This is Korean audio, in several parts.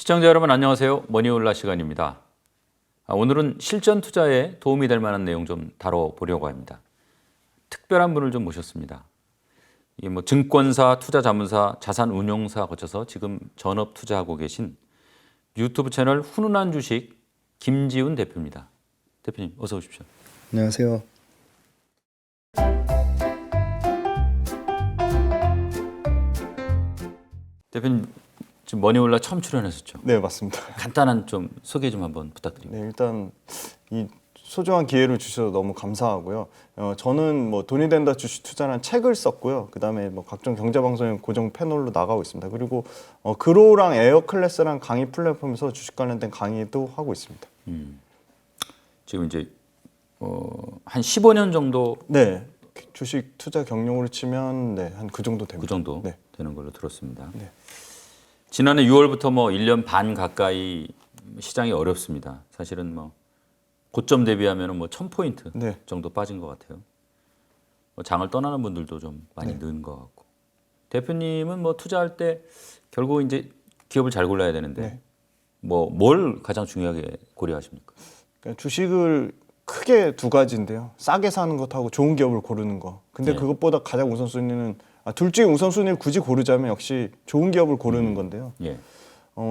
시청자 여러분 안녕하세요. 머니올라 시간입니다. 오늘은 실전 투자에 도움이 될 만한 내용 좀 다뤄보려고 합니다. 특별한 분을 좀 모셨습니다. 이게 뭐 증권사, 투자자문사, 자산운용사 거쳐서 지금 전업 투자하고 계신 유튜브 채널 훈훈한 주식 김지훈 대표입니다. 대표님 어서 오십시오. 안녕하세요. 대표님 지금 머니올라 처음 출연하셨죠? 네, 맞습니다. 간단한 좀 소개 좀 한번 부탁드립니다. 네, 일단 이 소중한 기회를 주셔서 너무 감사하고요. 저는 뭐 돈이 된다 주식 투자라는 책을 썼고요. 그다음에 뭐 각종 경제 방송에 고정 패널로 나가고 있습니다. 그리고 그로우랑 에어클래스랑 강의 플랫폼에서 주식 관련된 강의도 하고 있습니다. 지금 이제 한 15년 정도 네, 주식 투자 경력으로 치면 네, 한 그 정도 됩니다. 그 정도 네. 되는 걸로 들었습니다. 네. 지난해 6월부터 뭐 1년 반 가까이 시장이 어렵습니다. 사실은 뭐 고점 대비하면 뭐 1000포인트 네. 정도 빠진 것 같아요. 뭐 장을 떠나는 분들도 좀 많이 는 것 같고. 대표님은 뭐 투자할 때 결국 이제 기업을 잘 골라야 되는데 네. 뭐 뭘 가장 중요하게 고려하십니까? 그러니까 주식을 크게 두 가지인데요. 싸게 사는 것하고 좋은 기업을 고르는 거. 근데 네. 그것보다 가장 우선순위는 둘 중에 우선순위를 굳이 고르자면 역시 좋은 기업을 고르는 건데요. 예.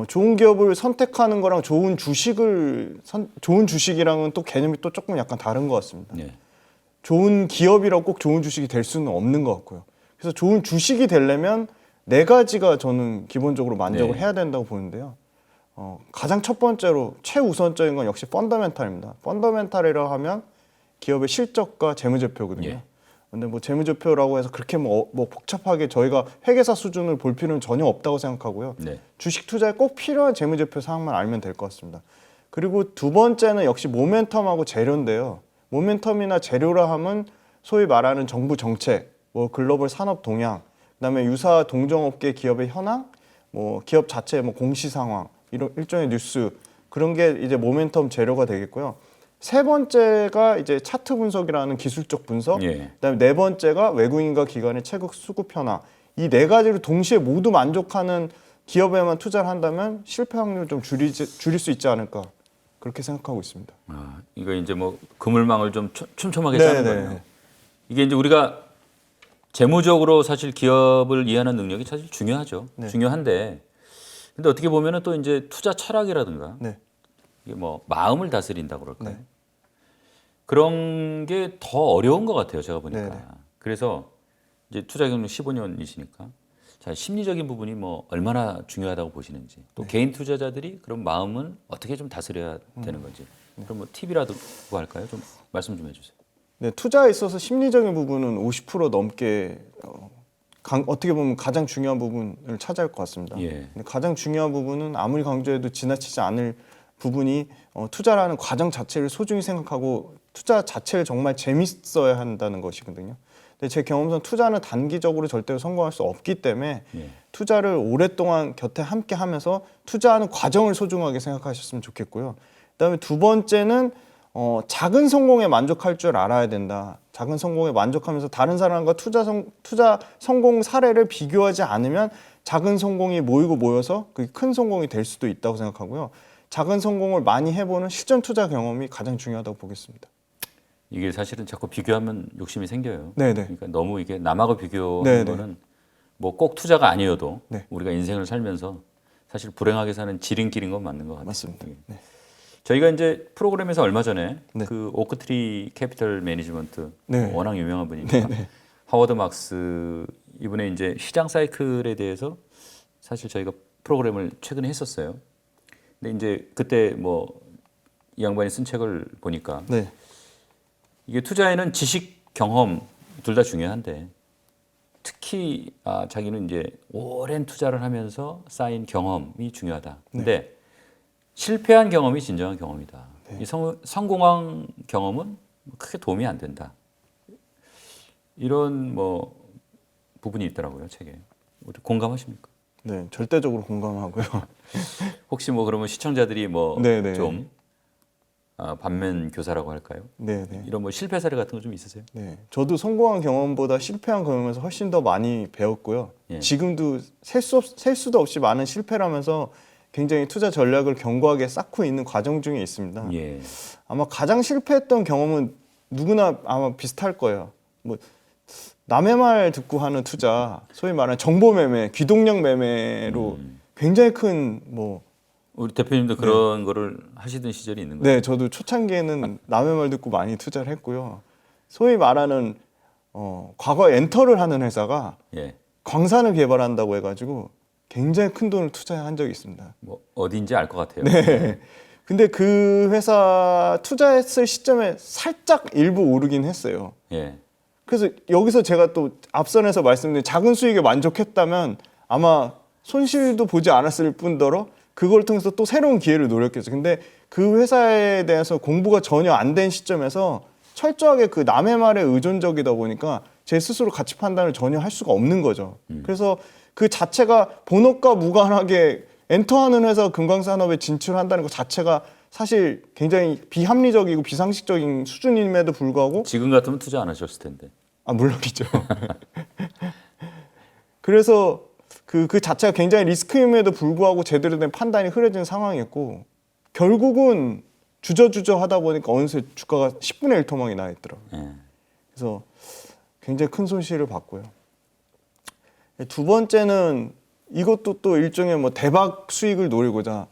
좋은 기업을 선택하는 거랑 좋은 주식이랑은 또 개념이 또 조금 약간 다른 것 같습니다. 네. 좋은 기업이라고 꼭 좋은 주식이 될 수는 없는 것 같고요. 그래서 좋은 주식이 되려면 네 가지가 저는 기본적으로 만족을 네. 해야 된다고 보는데요. 가장 첫 번째로 최우선적인 건 역시 펀더멘탈입니다. 펀더멘탈이라고 하면 기업의 실적과 재무제표거든요. 예. 근데 뭐 재무제표라고 해서 그렇게 뭐 복잡하게 저희가 회계사 수준을 볼 필요는 전혀 없다고 생각하고요. 네. 주식 투자에 꼭 필요한 재무제표 사항만 알면 될 것 같습니다. 그리고 두 번째는 역시 모멘텀하고 재료인데요. 모멘텀이나 재료라 하면 소위 말하는 정부 정책, 뭐 글로벌 산업 동향, 그다음에 유사 동종업계 기업의 현황, 뭐 기업 자체 뭐 공시 상황, 이런 일종의 뉴스 그런 게 이제 모멘텀 재료가 되겠고요. 세 번째가 이제 차트 분석이라는 기술적 분석, 예. 그다음에 네 번째가 외국인과 기관의 체국 수급 현황. 이 네 가지를 동시에 모두 만족하는 기업에만 투자를 한다면 실패 확률을 좀 줄일 수 있지 않을까 그렇게 생각하고 있습니다. 이거 이제 뭐 그물망을 좀 촘촘하게 네, 짜는 네. 거예요. 이게 이제 우리가 재무적으로 사실 기업을 이해하는 능력이 사실 중요하죠. 네. 중요한데, 근데 어떻게 보면은 또 이제 투자 철학이라든가 네, 이게 뭐 마음을 다스린다 그럴까요? 네. 그런 게 더 어려운 것 같아요. 제가 보니까. 네, 네. 그래서 이제 투자 경력 15년이시니까 자, 심리적인 부분이 뭐 얼마나 중요하다고 보시는지 또 개인 투자자들이 그런 마음은 어떻게 좀 다스려야 되는 건지 그럼 뭐 팁이라도 할까요? 좀 말씀 좀 해주세요. 네, 투자에 있어서 심리적인 부분은 50% 넘게 어떻게 보면 가장 중요한 부분을 차지할 것 같습니다. 예. 근데 가장 중요한 부분은 아무리 강조해도 지나치지 않을 부분이 투자라는 과정 자체를 소중히 생각하고 투자 자체를 정말 재밌어야 한다는 것이거든요. 근데 제 경험상 투자는 단기적으로 절대로 성공할 수 없기 때문에 예. 투자를 오랫동안 곁에 함께 하면서 투자하는 과정을 소중하게 생각하셨으면 좋겠고요. 그다음에 두 번째는 작은 성공에 만족할 줄 알아야 된다. 작은 성공에 만족하면서 다른 사람과 투자 성공 사례를 비교하지 않으면 작은 성공이 모이고 모여서 그게 큰 성공이 될 수도 있다고 생각하고요. 작은 성공을 많이 해보는 실전 투자 경험이 가장 중요하다고 보겠습니다. 이게 사실은 자꾸 비교하면 욕심이 생겨요. 네네. 그러니까 너무 이게 남하고 비교하는 네네. 거는 뭐 꼭 투자가 아니어도 네. 우리가 인생을 살면서 사실 불행하게 사는 지름길인 건 맞는 것 같아요. 맞습니다. 예. 네. 저희가 이제 프로그램에서 얼마 전에 네. 그 오크트리 캐피털 매니지먼트 네. 워낙 유명한 분이니까 네네. 하워드 막스 이분의 이제 시장 사이클에 대해서 사실 저희가 프로그램을 최근에 했었어요. 근데 이제 그때 뭐 이 양반이 쓴 책을 보니까 네. 이게 투자에는 지식, 경험 둘 다 중요한데 특히 자기는 이제 오랜 투자를 하면서 쌓인 경험이 중요하다. 근데 실패한 경험이 진정한 경험이다. 이 성공한 경험은 크게 도움이 안 된다. 이런 뭐 부분이 있더라고요, 책에. 공감하십니까? 네, 절대적으로 공감하고요. 혹시 뭐 그러면 시청자들이 뭐 네네. 좀 반면 교사라고 할까요? 네네. 이런 뭐 실패 사례 같은 거 좀 있으세요? 네, 저도 성공한 경험보다 실패한 경험에서 훨씬 더 많이 배웠고요. 예. 지금도 셀 수도 없이 많은 실패를 하면서 굉장히 투자 전략을 견고하게 쌓고 있는 과정 중에 있습니다. 예. 아마 가장 실패했던 경험은 누구나 아마 비슷할 거예요. 뭐 남의 말 듣고 하는 투자, 소위 말하는 정보 매매, 귀동력 매매로 굉장히 큰 뭐 우리 대표님도 그런 거를 하시던 시절이 있는 거예요? 네, 저도 초창기에는 남의 말 듣고 많이 투자를 했고요. 소위 말하는 과거 엔터를 하는 회사가 예. 광산을 개발한다고 해가지고 굉장히 큰 돈을 투자한 적이 있습니다. 뭐 어딘지 알 것 같아요. 네. 근데 그 회사 투자했을 시점에 살짝 일부 오르긴 했어요. 예. 그래서 여기서 제가 또 앞선에서 말씀드린 작은 수익에 만족했다면 아마 손실도 보지 않았을 뿐더러 그걸 통해서 또 새로운 기회를 노렸겠죠. 근데 그 회사에 대해서 공부가 전혀 안 된 시점에서 철저하게 그 남의 말에 의존적이다 보니까 제 스스로 가치 판단을 전혀 할 수가 없는 거죠. 그래서 그 자체가 본업과 무관하게 엔터하는 회사 금강산업에 진출한다는 것 자체가 사실 굉장히 비합리적이고 비상식적인 수준임에도 불구하고 지금 같으면 투자 안 하셨을 텐데. 아 물론이죠. 그래서 그 자체가 굉장히 리스크임에도 불구하고 제대로 된 판단이 흐려진 상황이었고 결국은 주저주저 하다 보니까 어느새 주가가 10분의 1 토막이 나 있더라고요. 예. 그래서 굉장히 큰 손실을 봤고요. 두 번째는 이것도 또 일종의 뭐 대박 수익을 노리고자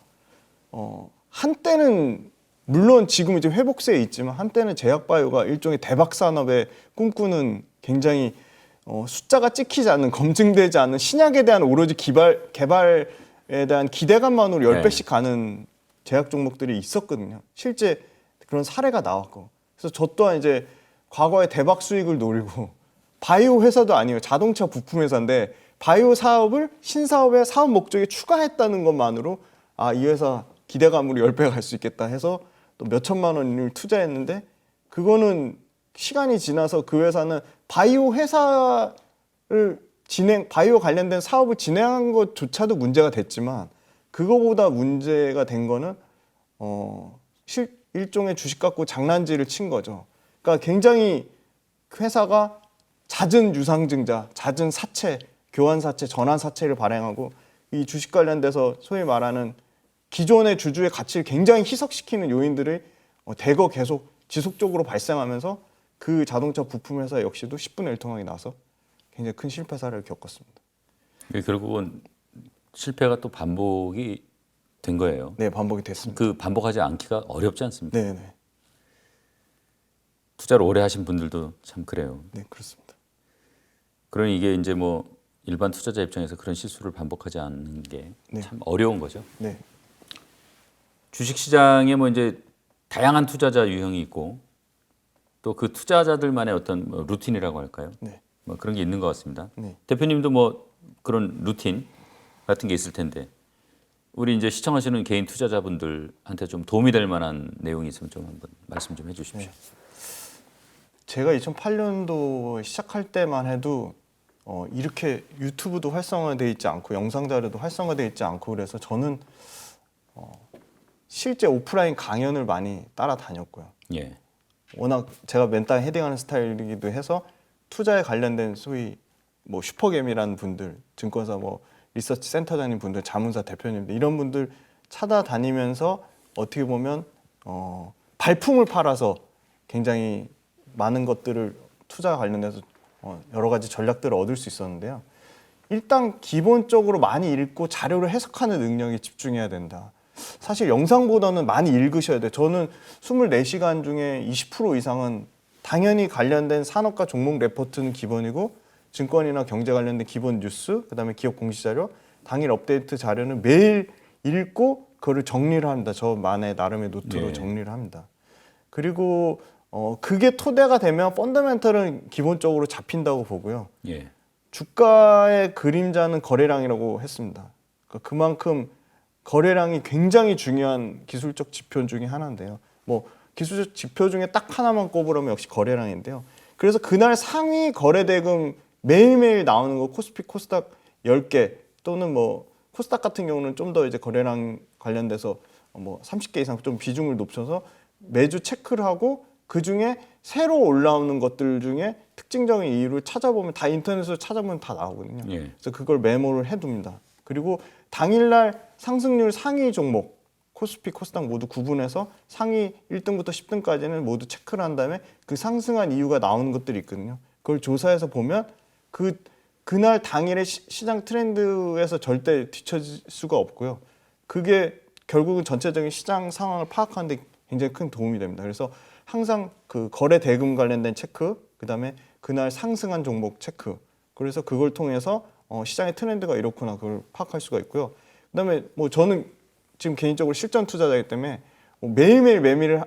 한때는 물론 지금 이제 회복세에 있지만 한때는 제약바이오가 일종의 대박 산업의 꿈꾸는 굉장히 숫자가 찍히지 않는 검증되지 않는 신약에 대한 오로지 개발에 대한 기대감만으로 10배씩 가는 제약 종목들이 있었거든요. 실제 그런 사례가 나왔고. 그래서 저 또한 이제 과거에 대박 수익을 노리고 바이오 회사도 아니에요. 자동차 부품 회사인데 바이오 사업을 신사업의 사업 목적에 추가했다는 것만으로 아, 이 회사 기대감으로 10배가 갈 수 있겠다 해서 또 몇 천만 원을 투자했는데 그거는 시간이 지나서 그 회사는 바이오 회사를 바이오 관련된 사업을 진행한 것조차도 문제가 됐지만 그거보다 문제가 된 거는 일종의 주식 갖고 장난질을 친 거죠. 그러니까 굉장히 회사가 잦은 유상증자, 잦은 사채, 교환사채, 전환사채를 발행하고 이 주식 관련돼서 소위 말하는 기존의 주주의 가치를 굉장히 희석시키는 요인들이 대거 계속 지속적으로 발생하면서 그 자동차 부품 회사 역시도 10분의 1 토막이 나서 굉장히 큰 실패 사례를 겪었습니다. 결국은 실패가 또 반복이 된 거예요. 네, 반복이 됐습니다. 그 반복하지 않기가 어렵지 않습니까? 네, 네. 투자를 오래 하신 분들도 참 그래요. 네, 그렇습니다. 그러니 이게 이제 뭐 일반 투자자 입장에서 그런 실수를 반복하지 않는 게 참 어려운 거죠. 네. 주식 시장에 뭐 이제 다양한 투자자 유형이 있고 또 그 투자자들만의 어떤 뭐 루틴이라고 할까요? 네. 뭐 그런 게 있는 것 같습니다. 네. 대표님도 뭐 그런 루틴 같은 게 있을 텐데 우리 이제 시청하시는 개인 투자자분들한테 좀 도움이 될 만한 내용이 있으면 좀 한번 말씀 좀 해주십시오. 네. 제가 2008년도 시작할 때만 해도 이렇게 유튜브도 활성화되어 있지 않고 영상 자료도 활성화되어 있지 않고 그래서 저는 실제 오프라인 강연을 많이 따라다녔고요. 예. 워낙 제가 맨땅에 헤딩하는 스타일이기도 해서 투자에 관련된 소위 뭐 슈퍼겜이라는 분들, 증권사 뭐 리서치 센터장님 분들, 자문사 대표님들 이런 분들 찾아다니면서 어떻게 보면 발품을 팔아서 굉장히 많은 것들을 투자 관련해서 여러 가지 전략들을 얻을 수 있었는데요. 일단 기본적으로 많이 읽고 자료를 해석하는 능력에 집중해야 된다. 사실 영상보다는 많이 읽으셔야 돼요. 저는 24시간 중에 20% 이상은 당연히 관련된 산업과 종목 레포트는 기본이고 증권이나 경제 관련된 기본 뉴스, 그다음에 기업 공시자료, 당일 업데이트 자료는 매일 읽고 그거를 정리를 합니다. 저만의 나름의 노트로 네. 정리를 합니다. 그리고 그게 토대가 되면 펀더멘털은 기본적으로 잡힌다고 보고요. 예. 주가의 그림자는 거래량이라고 했습니다. 그만큼 거래량이 굉장히 중요한 기술적 지표 중에 하나인데요. 뭐 기술적 지표 중에 딱 하나만 꼽으라면 역시 거래량인데요. 그래서 그날 상위 거래 대금 매일매일 나오는 거 코스피, 코스닥 10개 또는 뭐 코스닥 같은 경우는 좀 더 이제 거래량 관련돼서 뭐 30개 이상 좀 비중을 높여서 매주 체크를 하고 그 중에 새로 올라오는 것들 중에 특징적인 이유를 찾아보면 다 인터넷으로 찾아보면 다 나오거든요. 예. 그래서 그걸 메모를 해둡니다. 그리고 당일날 상승률 상위 종목 코스피, 코스닥 모두 구분해서 상위 1등부터 10등까지는 모두 체크를 한 다음에 그 상승한 이유가 나오는 것들이 있거든요. 그걸 조사해서 보면 그날 당일의 시장 트렌드에서 절대 뒤처질 수가 없고요. 그게 결국은 전체적인 시장 상황을 파악하는 데 굉장히 큰 도움이 됩니다. 그래서 항상 그 거래 대금 관련된 체크, 그다음에 그날 상승한 종목 체크. 그래서 그걸 통해서 시장의 트렌드가 이렇구나 그걸 파악할 수가 있고요. 그다음에 뭐 저는 지금 개인적으로 실전 투자자이기 때문에 뭐 매일매일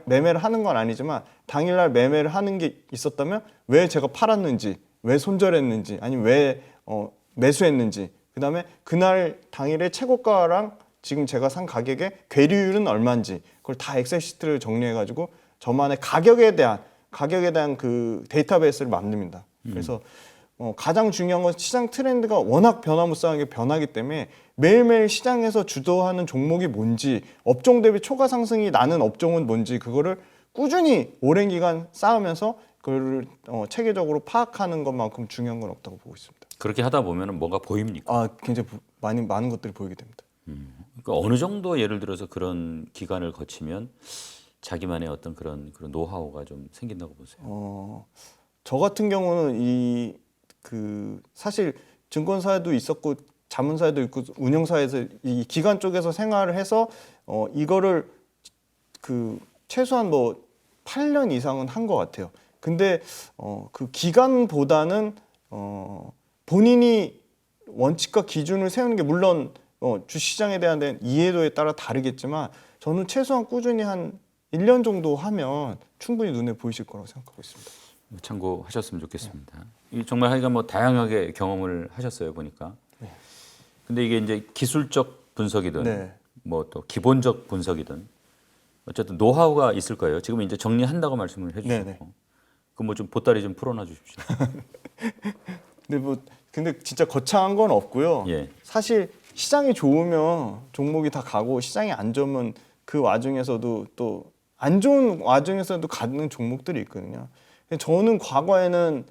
매매를 하는 건 아니지만 당일날 매매를 하는 게 있었다면 왜 제가 팔았는지, 왜 손절했는지, 아니면 왜 매수했는지, 그다음에 그날 당일의 최고가랑 지금 제가 산 가격의 괴리율은 얼마인지 그걸 다 엑셀 시트를 정리해가지고 저만의 가격에 대한 그 데이터베이스를 만듭니다. 그래서 가장 중요한 건 시장 트렌드가 워낙 변화무쌍하게 변하기 때문에 매일매일 시장에서 주도하는 종목이 뭔지, 업종 대비 초과 상승이 나는 업종은 뭔지 그거를 꾸준히 오랜 기간 쌓으면서 그걸 체계적으로 파악하는 것만큼 중요한 건 없다고 보고 있습니다. 그렇게 하다 보면 뭐가 보입니까? 아, 굉장히 많은 것들이 보이게 됩니다. 그러니까 어느 정도 예를 들어서 그런 기간을 거치면 자기만의 어떤 그런 노하우가 좀 생긴다고 보세요. 저 같은 경우는 사실 증권사에도 있었고 자문사에도 있고 운영사에서 이 기관 쪽에서 생활을 해서 이거를 최소한 뭐 8년 이상은 한 것 같아요. 근데 그 기간보다는 본인이 원칙과 기준을 세우는 게 물론 주시장에 대한 이해도에 따라 다르겠지만 저는 최소한 꾸준히 한 1년 정도 하면 충분히 눈에 보이실 거라고 생각하고 있습니다. 참고하셨으면 좋겠습니다. 정말 하여간 뭐 다양하게 경험을 하셨어요 보니까. 근데 이게 이제 기술적 분석이든 네. 뭐 또 기본적 분석이든 어쨌든 노하우가 있을 거예요. 지금 이제 정리한다고 말씀을 해주셨고, 그 뭐 좀 보따리 좀 풀어놔 주십시오. 근데 진짜 거창한 건 없고요. 예. 사실 시장이 좋으면 종목이 다 가고 시장이 안 좋으면 그 와중에서도 또 안 좋은 와중에서도 가는 종목들이 있거든요. 저는 과거에는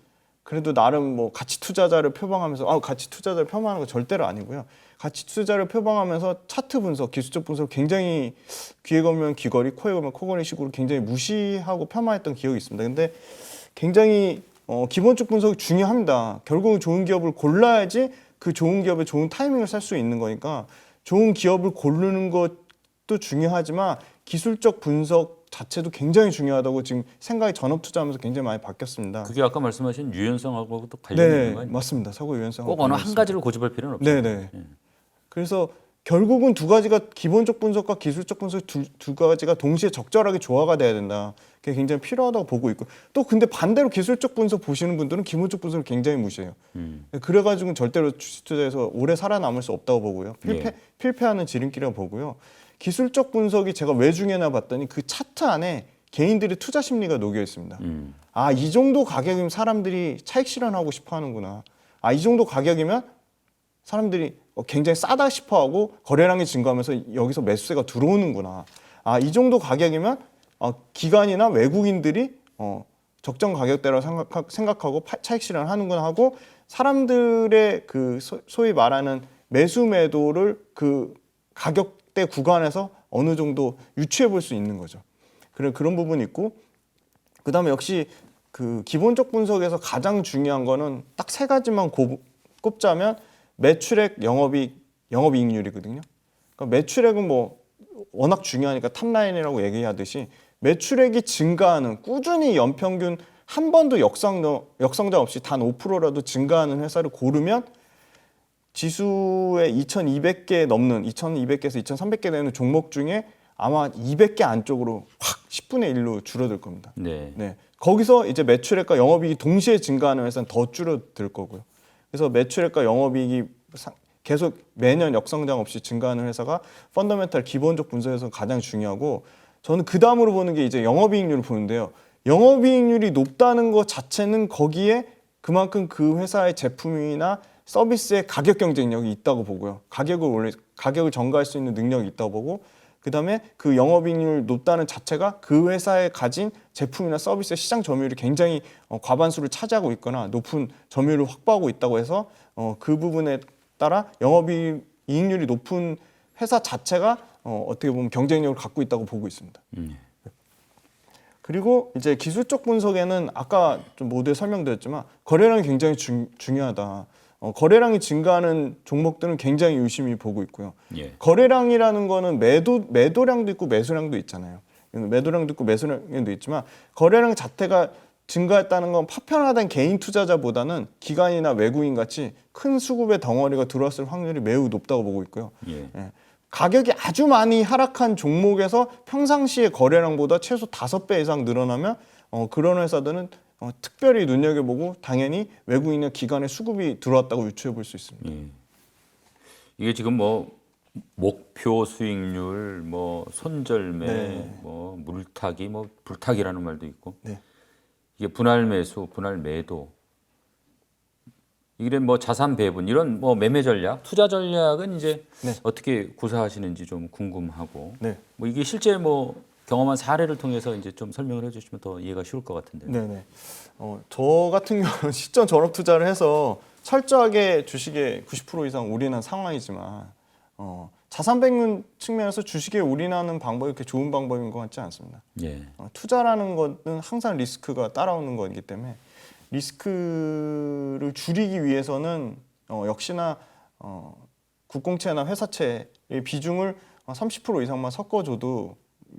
그래도 나름 뭐 가치 투자자를 표방하면서 가치 투자자를 표방하는 거 절대로 아니고요. 가치 투자를 표방하면서 차트 분석, 기술적 분석 굉장히 귀에 걸면 귀걸이, 코에 걸면 코걸이 식으로 굉장히 무시하고 폄하했던 기억이 있습니다. 근데 굉장히 기본적 분석이 중요합니다. 결국은 좋은 기업을 골라야지 그 좋은 기업의 좋은 타이밍을 살 수 있는 거니까 좋은 기업을 고르는 것도 중요하지만 기술적 분석 자체도 굉장히 중요하다고 지금 생각이 전업 투자하면서 굉장히 많이 바뀌었습니다. 그게 아까 말씀하신 유연성하고도 관련이 있는 거 아니에요? 맞습니다. 사고 유연성 꼭 어느 한 가지를 고집할 필요는 없어요. 네네. 그래서 결국은 두 가지가 기본적 분석과 기술적 분석 두 가지가 동시에 적절하게 조화가 돼야 된다. 그게 굉장히 필요하다고 보고 있고 또 근데 반대로 기술적 분석 보시는 분들은 기본적 분석을 굉장히 무시해요. 그래가지고 절대로 주식 투자에서 오래 살아남을 수 없다고 보고요. 필패하는 지름길이라고 보고요. 기술적 분석이 제가 왜 중요하나 봤더니 그 차트 안에 개인들의 투자 심리가 녹여 있습니다. 이 정도 가격이면 사람들이 차익 실현하고 싶어 하는구나. 이 정도 가격이면 사람들이 굉장히 싸다 싶어 하고 거래량이 증가하면서 여기서 매수세가 들어오는구나. 이 정도 가격이면 기관이나 외국인들이 적정 가격대라고 생각하고 차익 실현을 하는구나 하고 사람들의 그 소위 말하는 매수 매도를 그 가격대 구간에서 어느 정도 유추해 볼 수 있는 거죠. 그런 부분이 있고 그다음에 역시 그 기본적 분석에서 가장 중요한 거는 딱 세 가지만 꼽자면 매출액, 영업이익률이거든요. 그러니까 매출액은 뭐 워낙 중요하니까 탑라인이라고 얘기하듯이 매출액이 증가하는 꾸준히 연평균 한 번도 역성장 없이 단 5%라도 증가하는 회사를 고르면 지수에 2,200개 넘는 2,200개에서 2,300개 되는 종목 중에 아마 200개 안쪽으로 확 10분의 1로 줄어들 겁니다. 네. 거기서 이제 매출액과 영업이익이 동시에 증가하는 회사는 더 줄어들 거고요. 그래서 매출액과 영업이익이 계속 매년 역성장 없이 증가하는 회사가 펀더멘탈 기본적 분석에서 가장 중요하고 저는 그 다음으로 보는 게 이제 영업이익률을 보는데요. 영업이익률이 높다는 것 자체는 거기에 그만큼 그 회사의 제품이나 서비스의 가격 경쟁력이 있다고 보고요. 가격을 전가할 수 있는 능력이 있다고 보고 그다음에 그 영업이익률 높다는 자체가 그 회사에 가진 제품이나 서비스의 시장 점유율이 굉장히 과반수를 차지하고 있거나 높은 점유율을 확보하고 있다고 해서 그 부분에 따라 영업이익률이 높은 회사 자체가 어떻게 보면 경쟁력을 갖고 있다고 보고 있습니다. 그리고 이제 기술적 분석에는 아까 좀 모두에 설명드렸지만 거래량이 굉장히 중요하다. 거래량이 증가하는 종목들은 굉장히 유심히 보고 있고요. 예. 거래량이라는 거는 매도량도 있고 매수량도 있잖아요. 매도량도 있고 매수량도 있지만 거래량 자체가 증가했다는 건 파편화된 개인 투자자보다는 기관이나 외국인 같이 큰 수급의 덩어리가 들어왔을 확률이 매우 높다고 보고 있고요. 예. 가격이 아주 많이 하락한 종목에서 평상시의 거래량보다 최소 5배 이상 늘어나면 그런 회사들은 특별히 눈여겨보고 당연히 외국인이나 기관의 수급이 들어왔다고 유추해 볼 수 있습니다. 예. 이게 지금 뭐 목표 수익률, 뭐 손절매, 네. 뭐 물타기, 뭐 불타기라는 말도 있고 네. 이게 분할 매수, 분할 매도 이런 뭐 자산 배분 이런 뭐 매매 전략, 투자 전략은 이제 네. 어떻게 구사하시는지 좀 궁금하고 네. 뭐 이게 실제 뭐 경험한 사례를 통해서 이제 좀 설명을 해주시면 더 이해가 쉬울 것 같은데요. 네네. 저 같은 경우는 시점 전업 투자를 해서 철저하게 주식에 90% 이상 올인한 상황이지만 자산 배분 측면에서 주식에 올인하는 방법이 그렇게 좋은 방법인 것 같지 않습니다. 예. 투자라는 것은 항상 리스크가 따라오는 거기 때문에 리스크를 줄이기 위해서는 역시나 국공채나 회사채의 비중을 30% 이상만 섞어줘도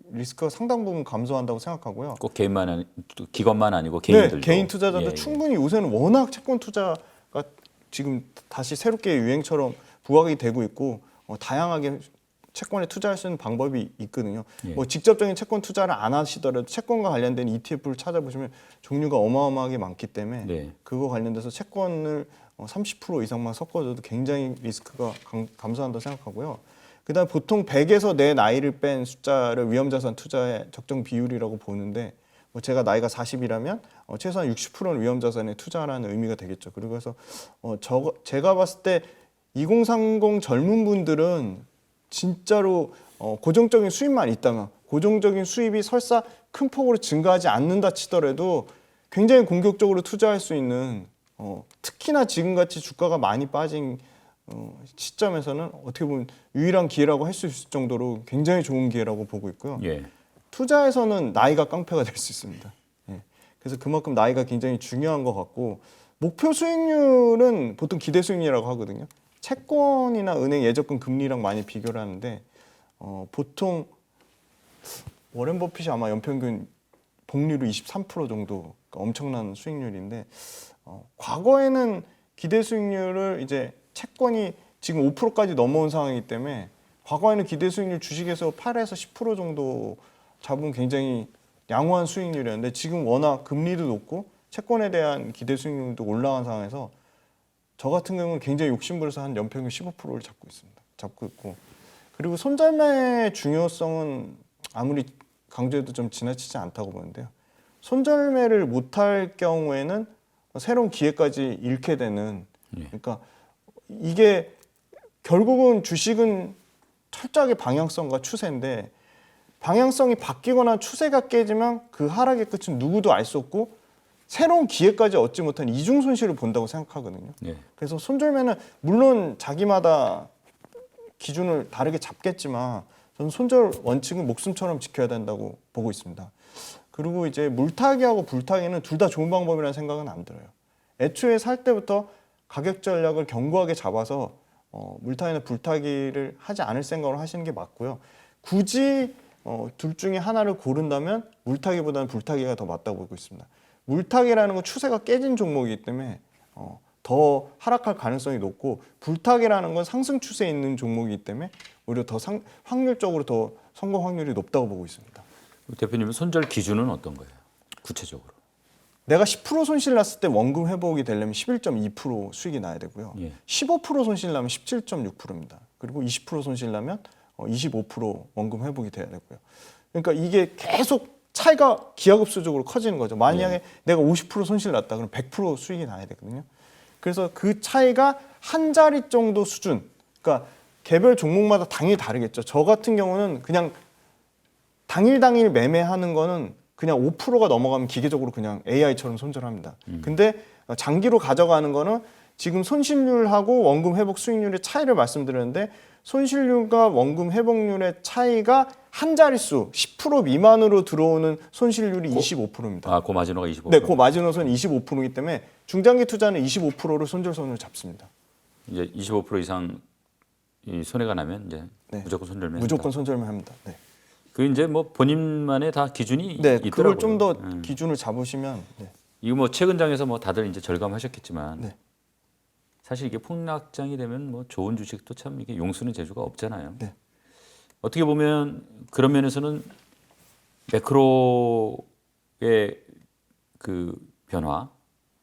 리스크가 상당 부분 감소한다고 생각하고요. 꼭 기관만 아니고 개인들도. 네, 개인 투자자도 예, 충분히 요새는 워낙 채권 투자가 지금 다시 새롭게 유행처럼 부각이 되고 있고 다양하게 채권에 투자할 수 있는 방법이 있거든요. 예. 뭐 직접적인 채권 투자를 안 하시더라도 채권과 관련된 ETF를 찾아보시면 종류가 어마어마하게 많기 때문에 네. 그거 관련돼서 채권을 30% 이상만 섞어줘도 굉장히 리스크가 감소한다고 생각하고요. 그다음 보통 100에서 내 나이를 뺀 숫자를 위험자산 투자의 적정 비율이라고 보는데 뭐 제가 나이가 40이라면 최소한 60%는 위험자산에 투자하라는 의미가 되겠죠. 그리고 해서 제가 봤을 때 2030 젊은 분들은 진짜로 고정적인 수입만 있다면 고정적인 수입이 설사 큰 폭으로 증가하지 않는다 치더라도 굉장히 공격적으로 투자할 수 있는 특히나 지금같이 주가가 많이 빠진 시점에서는 어떻게 보면 유일한 기회라고 할 수 있을 정도로 굉장히 좋은 기회라고 보고 있고요. 예. 투자에서는 나이가 깡패가 될 수 있습니다. 예. 그래서 그만큼 나이가 굉장히 중요한 것 같고 목표 수익률은 보통 기대 수익률이라고 하거든요. 채권이나 은행 예적금 금리랑 많이 비교를 하는데 보통 워렌 버핏이 아마 연평균 복리로 23% 정도 그러니까 엄청난 수익률인데 과거에는 기대 수익률을 이제 채권이 지금 5%까지 넘어온 상황이기 때문에 과거에는 기대 수익률 주식에서 8에서 10% 정도 잡으면 굉장히 양호한 수익률이었는데 지금 워낙 금리도 높고 채권에 대한 기대 수익률도 올라간 상황에서 저 같은 경우는 굉장히 욕심부려서 한 연평균 15%를 잡고 있고 그리고 손절매의 중요성은 아무리 강조해도 좀 지나치지 않다고 보는데요. 손절매를 못할 경우에는 새로운 기회까지 잃게 되는 그러니까 이게 결국은 주식은 철저하게 방향성과 추세인데 방향성이 바뀌거나 추세가 깨지면 그 하락의 끝은 누구도 알 수 없고 새로운 기회까지 얻지 못한 이중 손실을 본다고 생각하거든요. 예. 그래서 손절매는 물론 자기마다 기준을 다르게 잡겠지만 저는 손절 원칙은 목숨처럼 지켜야 된다고 보고 있습니다. 그리고 이제 물타기하고 불타기는 둘 다 좋은 방법이라는 생각은 안 들어요. 애초에 살 때부터 가격 전략을 견고하게 잡아서 물타기나 불타기를 하지 않을 생각을 하시는 게 맞고요. 굳이 둘 중에 하나를 고른다면 물타기보다는 불타기가 더 맞다고 보고 있습니다. 물타기라는 건 추세가 깨진 종목이기 때문에 더 하락할 가능성이 높고 불타기라는 건 상승 추세에 있는 종목이기 때문에 오히려 더 확률적으로 더 성공 확률이 높다고 보고 있습니다. 대표님 손절 기준은 어떤 거예요? 구체적으로. 내가 10% 손실 났을 때 원금 회복이 되려면 11.2% 수익이 나야 되고요. 예. 15% 손실 나면 17.6%입니다. 그리고 20% 손실 나면 25% 원금 회복이 돼야 되고요. 그러니까 이게 계속 차이가 기하급수적으로 커지는 거죠. 만약에 내가 50% 손실 났다 그러면 100% 수익이 나야 되거든요. 그래서 그 차이가 한 자리 정도 수준. 그러니까 개별 종목마다 당연히 다르겠죠. 저 같은 경우는 그냥 당일 매매하는 거는 그냥 5%가 넘어가면 기계적으로 그냥 AI처럼 손절합니다. 근데 장기로 가져가는 거는 지금 손실률하고 원금 회복 수익률의 차이를 말씀드렸는데 손실률과 원금 회복률의 차이가 한 자릿수 10% 미만으로 들어오는 손실률이 25%입니다. 고 마지노가 25%. 네, 그 마지노선 25%이기 때문에 중장기 투자는 25%를 손절선을 잡습니다. 이제 25% 이상 이 손해가 나면 이제 네. 무조건 손절만 무조건 손절만 합니다. 네. 그 이제 뭐 본인만의 다 기준이 네, 있더라고요. 그걸 좀 더 기준을 잡으시면 네. 이거 뭐 최근 장에서 뭐 다들 이제 절감하셨겠지만 네. 사실 이게 폭락장이 되면 뭐 좋은 주식도 참 이게 용수는 재주가 없잖아요. 네. 어떻게 보면 그런 면에서는 매크로의 그 변화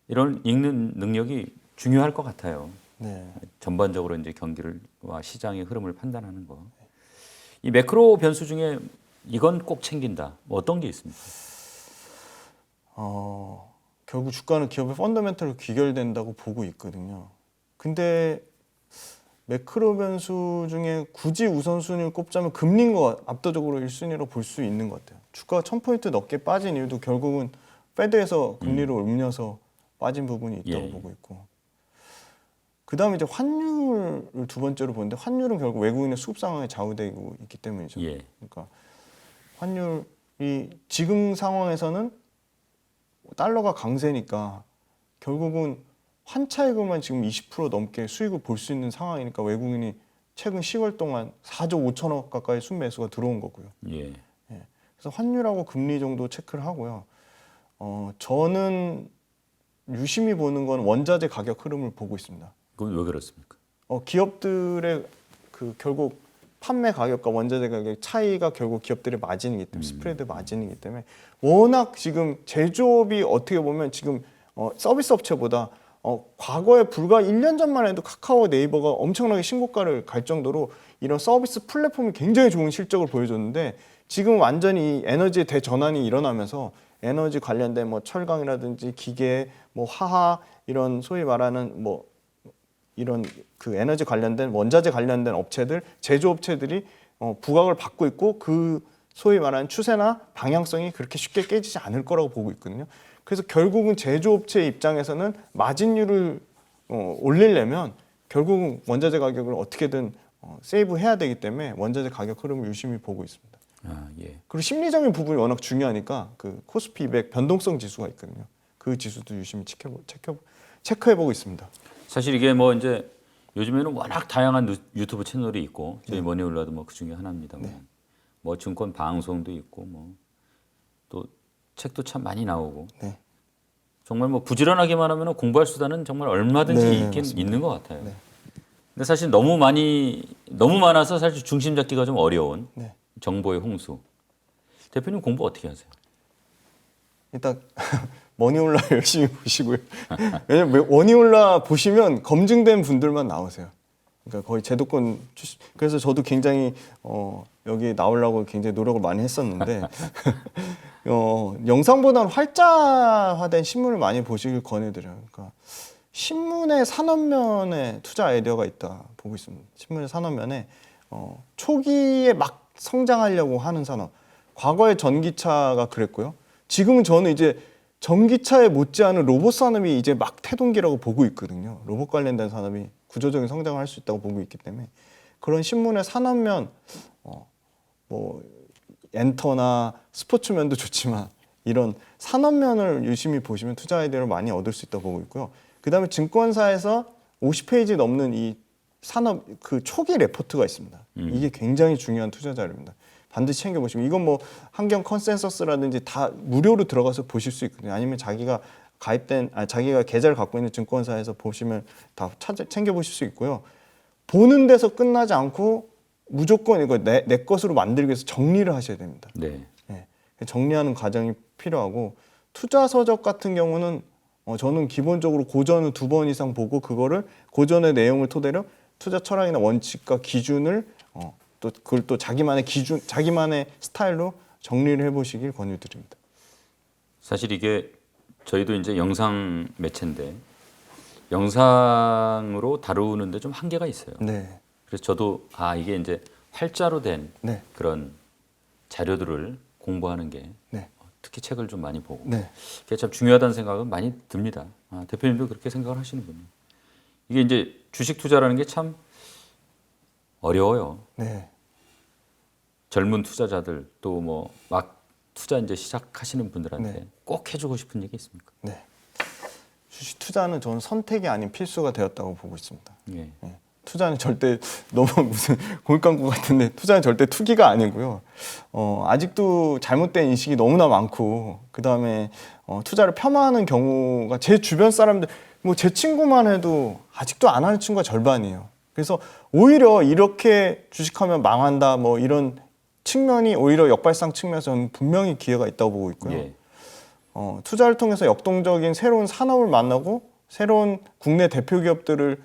이런 읽는 능력이 중요할 것 같아요. 네. 전반적으로 이제 경기를와 시장의 흐름을 판단하는 거. 이 매크로 변수 중에 이건 꼭 챙긴다. 뭐 어떤 게 있습니까? 결국 주가는 기업의 펀더멘털로 귀결된다고 보고 있거든요. 근데 매크로 변수 중에 굳이 우선순위를 꼽자면 금리인 거 압도적으로 1순위로 볼 수 있는 것 같아요. 주가가 1000포인트 넘게 빠진 이유도 결국은 패드에서 금리를 올려서 빠진 부분이 있다고 예. 보고 있고, 그 다음에 이제 환율을 두 번째로 보는데 환율은 결국 외국인의 수급 상황에 좌우되고 있기 때문이죠. 예. 그러니까 환율이 지금 상황에서는 달러가 강세니까 결국은 환차익으로만 지금 20% 넘게 수익을 볼 수 있는 상황이니까 외국인이 최근 10월 동안 4조 5천억 가까이 순매수가 들어온 거고요. 예. 그래서 환율하고 금리 정도 체크를 하고요. 저는 유심히 보는 건 원자재 가격 흐름을 보고 있습니다. 그건 왜 그렇습니까? 기업들의 그 결국 판매 가격과 원자재 가격 차이가 결국 기업들의 마진이기 때문에 스프레드 마진이기 때문에 워낙 지금 제조업이 어떻게 보면 지금 서비스 업체보다 과거에 불과 1년 전만 해도 카카오 네이버가 엄청나게 신고가를 갈 정도로 이런 서비스 플랫폼이 굉장히 좋은 실적을 보여줬는데 지금 완전히 이 에너지의 대전환이 일어나면서 에너지 관련된 뭐 철강이라든지 기계, 뭐 화학 이런 소위 말하는 뭐 이런 그 에너지 관련된 원자재 관련된 업체들, 제조업체들이 부각을 받고 있고 그 소위 말하는 추세나 방향성이 그렇게 쉽게 깨지지 않을 거라고 보고 있거든요. 그래서 결국은 제조업체 입장에서는 마진율을 올리려면 결국은 원자재 가격을 어떻게든 세이브해야 되기 때문에 원자재 가격 흐름을 유심히 보고 있습니다. 예. 그리고 심리적인 부분이 워낙 중요하니까 그 코스피 200 변동성 지수가 있거든요. 그 지수도 유심히 체크해보고 있습니다. 사실 이게 뭐 이제 요즘에는 워낙 다양한 유튜브 채널이 있고 저희 머니올라도 뭐 그 중에 하나입니다만 뭐 증권 방송도 있고 뭐 또 책도 참 많이 나오고 네. 정말 뭐 부지런하게만 하면 공부할 수단은 정말 얼마든지 네, 있긴 맞습니다. 있는 것 같아요. 네. 근데 사실 너무 많아서 사실 중심 잡기가 좀 어려운 네. 정보의 홍수. 대표님 공부 어떻게 하세요? 일단 머니올라 열심히 보시고요. 왜냐면 머니올라 보시면 검증된 분들만 나오세요. 그러니까 거의 제도권 출신. 그래서 저도 굉장히 여기 나오려고 굉장히 노력을 많이 했었는데 영상보다는 활자화된 신문을 많이 보시길 권해드려요. 그러니까 신문의 산업면에 투자 아이디어가 있다 보고 있습니다. 신문의 산업면에 초기에 막 성장하려고 하는 산업. 과거에 전기차가 그랬고요. 지금은 저는 이제 전기차에 못지않은 로봇 산업이 이제 막 태동기라고 보고 있거든요. 로봇 관련된 산업이 구조적인 성장을 할 수 있다고 보고 있기 때문에 그런 신문의 산업면, 뭐 엔터나 스포츠면도 좋지만 이런 산업면을 유심히 보시면 투자 아이디어를 많이 얻을 수 있다고 보고 있고요. 그다음에 증권사에서 50페이지 넘는 이 산업 그 초기 레포트가 있습니다. 이게 굉장히 중요한 투자 자료입니다. 반드시 챙겨보시면 이건 뭐 환경 컨센서스라든지 다 무료로 들어가서 보실 수 있거든요. 아니면 자기가 자기가 계좌를 갖고 있는 증권사에서 보시면 다 챙겨보실 수 있고요. 보는 데서 끝나지 않고 무조건 이거 내 것으로 만들기 위해서 정리를 하셔야 됩니다. 네. 네. 정리하는 과정이 필요하고 투자 서적 같은 경우는 저는 기본적으로 고전을 2번 이상 보고 그거를 고전의 내용을 토대로 투자 철학이나 원칙과 기준을 또 그걸 또 자기만의 기준, 자기만의 스타일로 정리를 해보시길 권유드립니다. 사실 이게 저희도 이제 영상 매체인데 영상으로 다루는데 좀 한계가 있어요. 네. 그래서 저도 이게 이제 활자로 된 네. 그런 자료들을 공부하는 게 네. 특히 책을 좀 많이 보고 네. 그게 참 중요하다는 생각은 많이 듭니다. 대표님도 그렇게 생각을 하시는군요. 이게 이제 주식 투자라는 게 참 어려워요. 네. 젊은 투자자들 또 뭐 막 투자 이제 시작하시는 분들한테 네. 꼭 해주고 싶은 얘기 있습니까? 네. 주식 투자는 저는 선택이 아닌 필수가 되었다고 보고 있습니다. 예. 네. 투자는 절대 너무 무슨 골광구 같은데 투자는 절대 투기가 아니고요. 아직도 잘못된 인식이 너무나 많고 그 다음에 투자를 폄하하는 경우가 제 주변 사람들 뭐 제 친구만 해도 아직도 안 하는 친구가 절반이에요. 그래서 오히려 이렇게 주식하면 망한다 뭐 이런 측면이 오히려 역발상 측면에서는 분명히 기회가 있다고 보고 있고요. 예. 투자를 통해서 역동적인 새로운 산업을 만나고 새로운 국내 대표 기업들을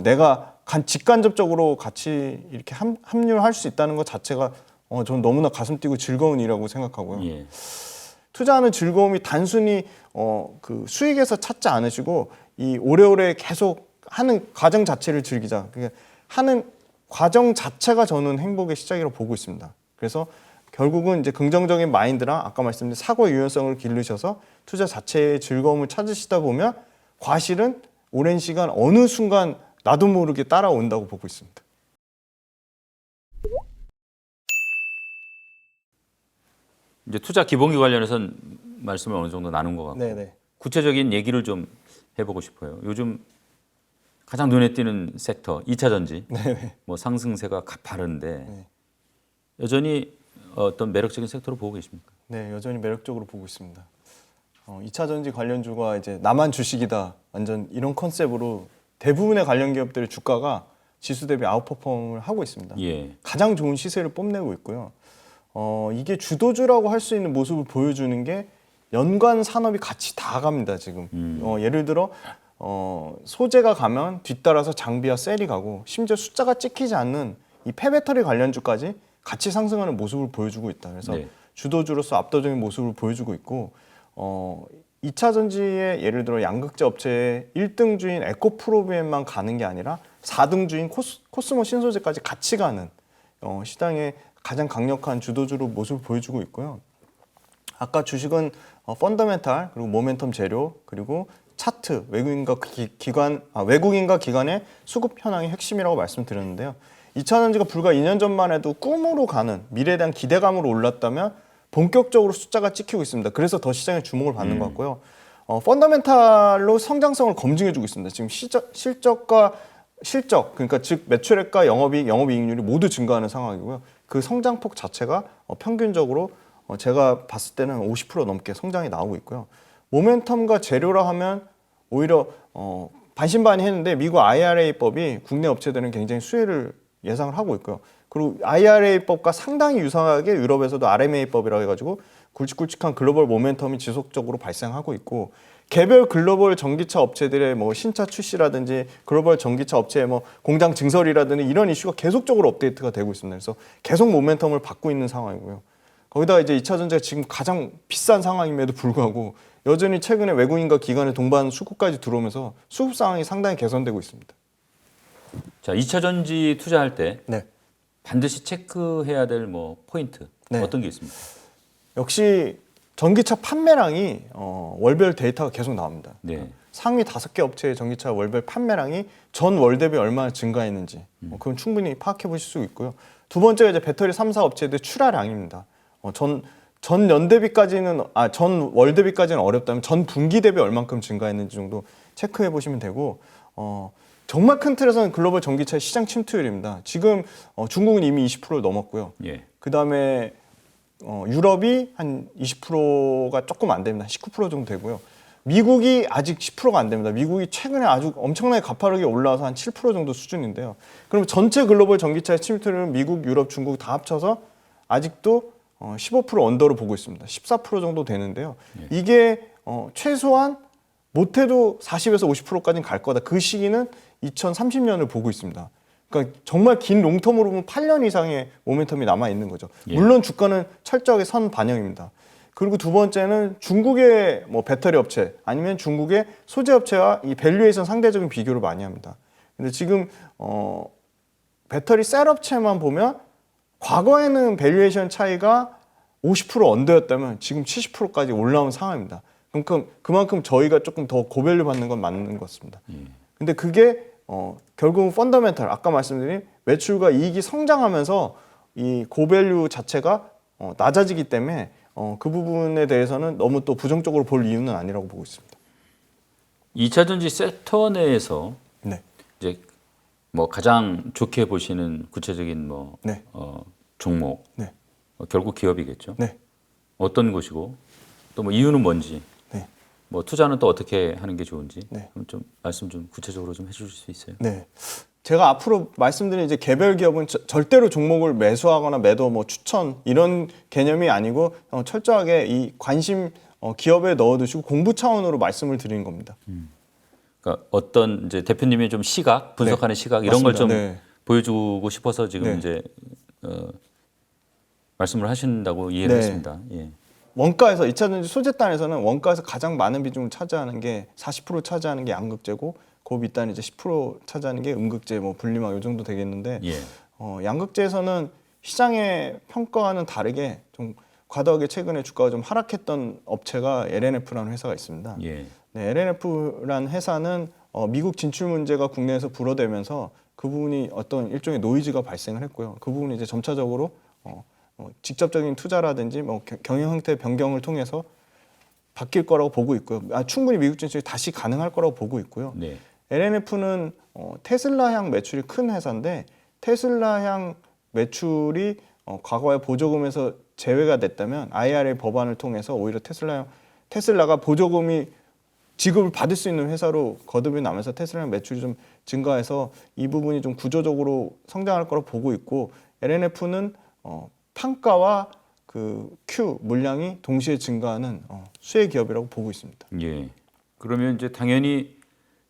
내가 직간접적으로 같이 이렇게 합류할 수 있다는 것 자체가 저는 너무나 가슴 뛰고 즐거운 일이라고 생각하고요. 예. 투자하는 즐거움이 단순히 그 수익에서 찾지 않으시고 이 오래오래 계속 하는 과정 자체를 즐기자. 그러니까 하는 과정 자체가 저는 행복의 시작이라고 보고 있습니다. 그래서 결국은 이제 긍정적인 마인드랑 아까 말씀드린 사고 유연성을 기르셔서 투자 자체의 즐거움을 찾으시다 보면 과실은 오랜 시간 어느 순간 나도 모르게 따라온다고 보고 있습니다. 이제 투자 기본기 관련해서는 말씀을 어느 정도 나눈 것 같고 네네. 구체적인 얘기를 좀 해보고 싶어요. 요즘 가장 눈에 띄는 섹터 2차 전지, 네네. 뭐 상승세가 가파른데 네. 여전히 어떤 매력적인 섹터로 보고 계십니까? 네, 여전히 매력적으로 보고 있습니다. 2차 전지 관련주가 이제 나만 주식이다. 완전 이런 컨셉으로 대부분의 관련 기업들의 주가가 지수 대비 아웃퍼폼을 하고 있습니다. 예. 가장 좋은 시세를 뽐내고 있고요. 이게 주도주라고 할 수 있는 모습을 보여주는 게 연관 산업이 같이 다 갑니다, 지금. 예를 들어 소재가 가면 뒤따라서 장비와 셀이 가고 심지어 숫자가 찍히지 않는 이 폐배터리 관련주까지 같이 상승하는 모습을 보여주고 있다. 그래서 네. 주도주로서 압도적인 모습을 보여주고 있고 2차 전지의 예를 들어 양극재 업체의 1등 주인 에코프로비엠만 가는 게 아니라 4등 주인 코스모 신소재까지 같이 가는 시장의 가장 강력한 주도주로 모습을 보여주고 있고요. 아까 주식은 펀더멘탈 그리고 모멘텀 재료 그리고 차트 외국인과 기관의 수급 현황이 핵심이라고 말씀드렸는데요. 2차 전지가 불과 2년 전만 해도 꿈으로 가는 미래에 대한 기대감으로 올랐다면 본격적으로 숫자가 찍히고 있습니다. 그래서 더 시장의 주목을 받는 것 같고요. 펀더멘탈로 성장성을 검증해주고 있습니다. 지금 실적과 실적, 그러니까 즉 매출액과 영업이익률이 모두 증가하는 상황이고요. 그 성장폭 자체가 평균적으로 제가 봤을 때는 50% 넘게 성장이 나오고 있고요. 모멘텀과 재료라 하면 오히려 반신반의했는데 미국 IRA법이 국내 업체들은 굉장히 수혜를 예상을 하고 있고요. 그리고 IRA법과 상당히 유사하게 유럽에서도 RMA법이라고 해가지고 굵직굵직한 글로벌 모멘텀이 지속적으로 발생하고 있고 개별 글로벌 전기차 업체들의 뭐 신차 출시라든지 글로벌 전기차 업체의 뭐 공장 증설이라든지 이런 이슈가 계속적으로 업데이트가 되고 있습니다. 그래서 계속 모멘텀을 받고 있는 상황이고요. 거기다가 이제 2차 전지가 지금 가장 비싼 상황임에도 불구하고 여전히 최근에 외국인과 기관의 동반 수급까지 들어오면서 수급 상황이 상당히 개선되고 있습니다. 자, 2차 전지 투자할 때 네. 반드시 체크해야 될 뭐 포인트 네. 어떤 게 있습니까? 역시 전기차 판매량이 월별 데이터가 계속 나옵니다. 네. 상위 5개 업체의 전기차 월별 판매량이 전 월 대비 얼마나 증가했는지 그건 충분히 파악해 보실 수 있고요. 두 번째가 이제 배터리 3사 업체들 출하량입니다. 전 연대비까지는 전 월 대비까지는 어렵다면 전 분기 대비 얼만큼 증가했는지 정도 체크해 보시면 되고 정말 큰 틀에서는 글로벌 전기차의 시장 침투율입니다. 지금 중국은 이미 20%를 넘었고요. 예. 그 다음에 유럽이 한 20%가 조금 안 됩니다. 19% 정도 되고요. 미국이 아직 10%가 안 됩니다. 미국이 최근에 아주 엄청나게 가파르게 올라와서 한 7% 정도 수준인데요. 그럼 전체 글로벌 전기차의 침투율은 미국, 유럽, 중국 다 합쳐서 아직도 15% 언더로 보고 있습니다. 14% 정도 되는데요. 이게 최소한 못해도 40에서 50%까지는 갈 거다. 그 시기는 2030년을 보고 있습니다. 그러니까 정말 긴 롱텀으로 보면 8년 이상의 모멘텀이 남아 있는 거죠. 예. 물론 주가는 철저하게 선 반영입니다. 그리고 두 번째는 중국의 뭐 배터리 업체 아니면 중국의 소재 업체와 이 밸류에이션 상대적인 비교를 많이 합니다. 근데 지금 배터리 셀 업체만 보면 과거에는 밸류에이션 차이가 50% 언더였다면 지금 70%까지 올라온 상황입니다. 그만큼 저희가 조금 더 고밸류 받는 건 맞는 것 같습니다. 근데 그게 결국은 펀더멘탈 아까 말씀드린 매출과 이익이 성장하면서 이 고밸류 자체가 낮아지기 때문에 그 부분에 대해서는 너무 또 부정적으로 볼 이유는 아니라고 보고 있습니다. 2차 전지 섹터 내에서 네. 이제 뭐 가장 좋게 보시는 구체적인 뭐 네. 종목 네. 결국 기업이겠죠. 네. 어떤 곳이고 또 뭐 이유는 뭔지, 네. 뭐 투자는 또 어떻게 하는 게 좋은지 네. 그럼 좀 말씀 좀 구체적으로 좀 해주실 수 있어요? 네. 제가 앞으로 말씀드린 이제 개별 기업은 절대로 종목을 매수하거나 매도 뭐 추천 이런 개념이 아니고 철저하게 이 관심 기업에 넣어두시고 공부 차원으로 말씀을 드리는 겁니다. 그러니까 어떤 이제 대표님의 좀 시각, 분석하는 시각 이런 걸 좀 맞습니다. 네. 보여주고 싶어서 지금 네. 이제 말씀을 하신다고 이해를 네. 했습니다. 예. 원가에서 2차 전지 소재단에서는 원가에서 가장 많은 비중을 차지하는 게 40% 차지하는 게 양극재고 그 밑단 이제 10% 차지하는 게 음극재, 뭐 분리막 요 정도 되겠는데 예. 양극재에서는 시장의 평가와는 다르게 좀 과도하게 최근에 주가가 좀 하락했던 업체가 LNF라는 회사가 있습니다. 예. 네, LNF라는 회사는 미국 진출 문제가 국내에서 불어대면서 그 부분이 어떤 일종의 노이즈가 발생을 했고요. 그 부분이 이제 점차적으로 직접적인 투자라든지 뭐 경영 형태 변경을 통해서 바뀔 거라고 보고 있고요. 충분히 미국 진출이 다시 가능할 거라고 보고 있고요. 네. LNF는 테슬라향 매출이 큰 회사인데 테슬라향 매출이 과거에 보조금에서 제외가 됐다면 IRA 법안을 통해서 오히려 테슬라가 보조금이 지급을 받을 수 있는 회사로 거듭이 나면서 테슬라향 매출이 좀 증가해서 이 부분이 좀 구조적으로 성장할 거라고 보고 있고 LNF는 판가와 그 Q 물량이 동시에 증가하는 수혜 기업이라고 보고 있습니다. 예. 그러면 이제 당연히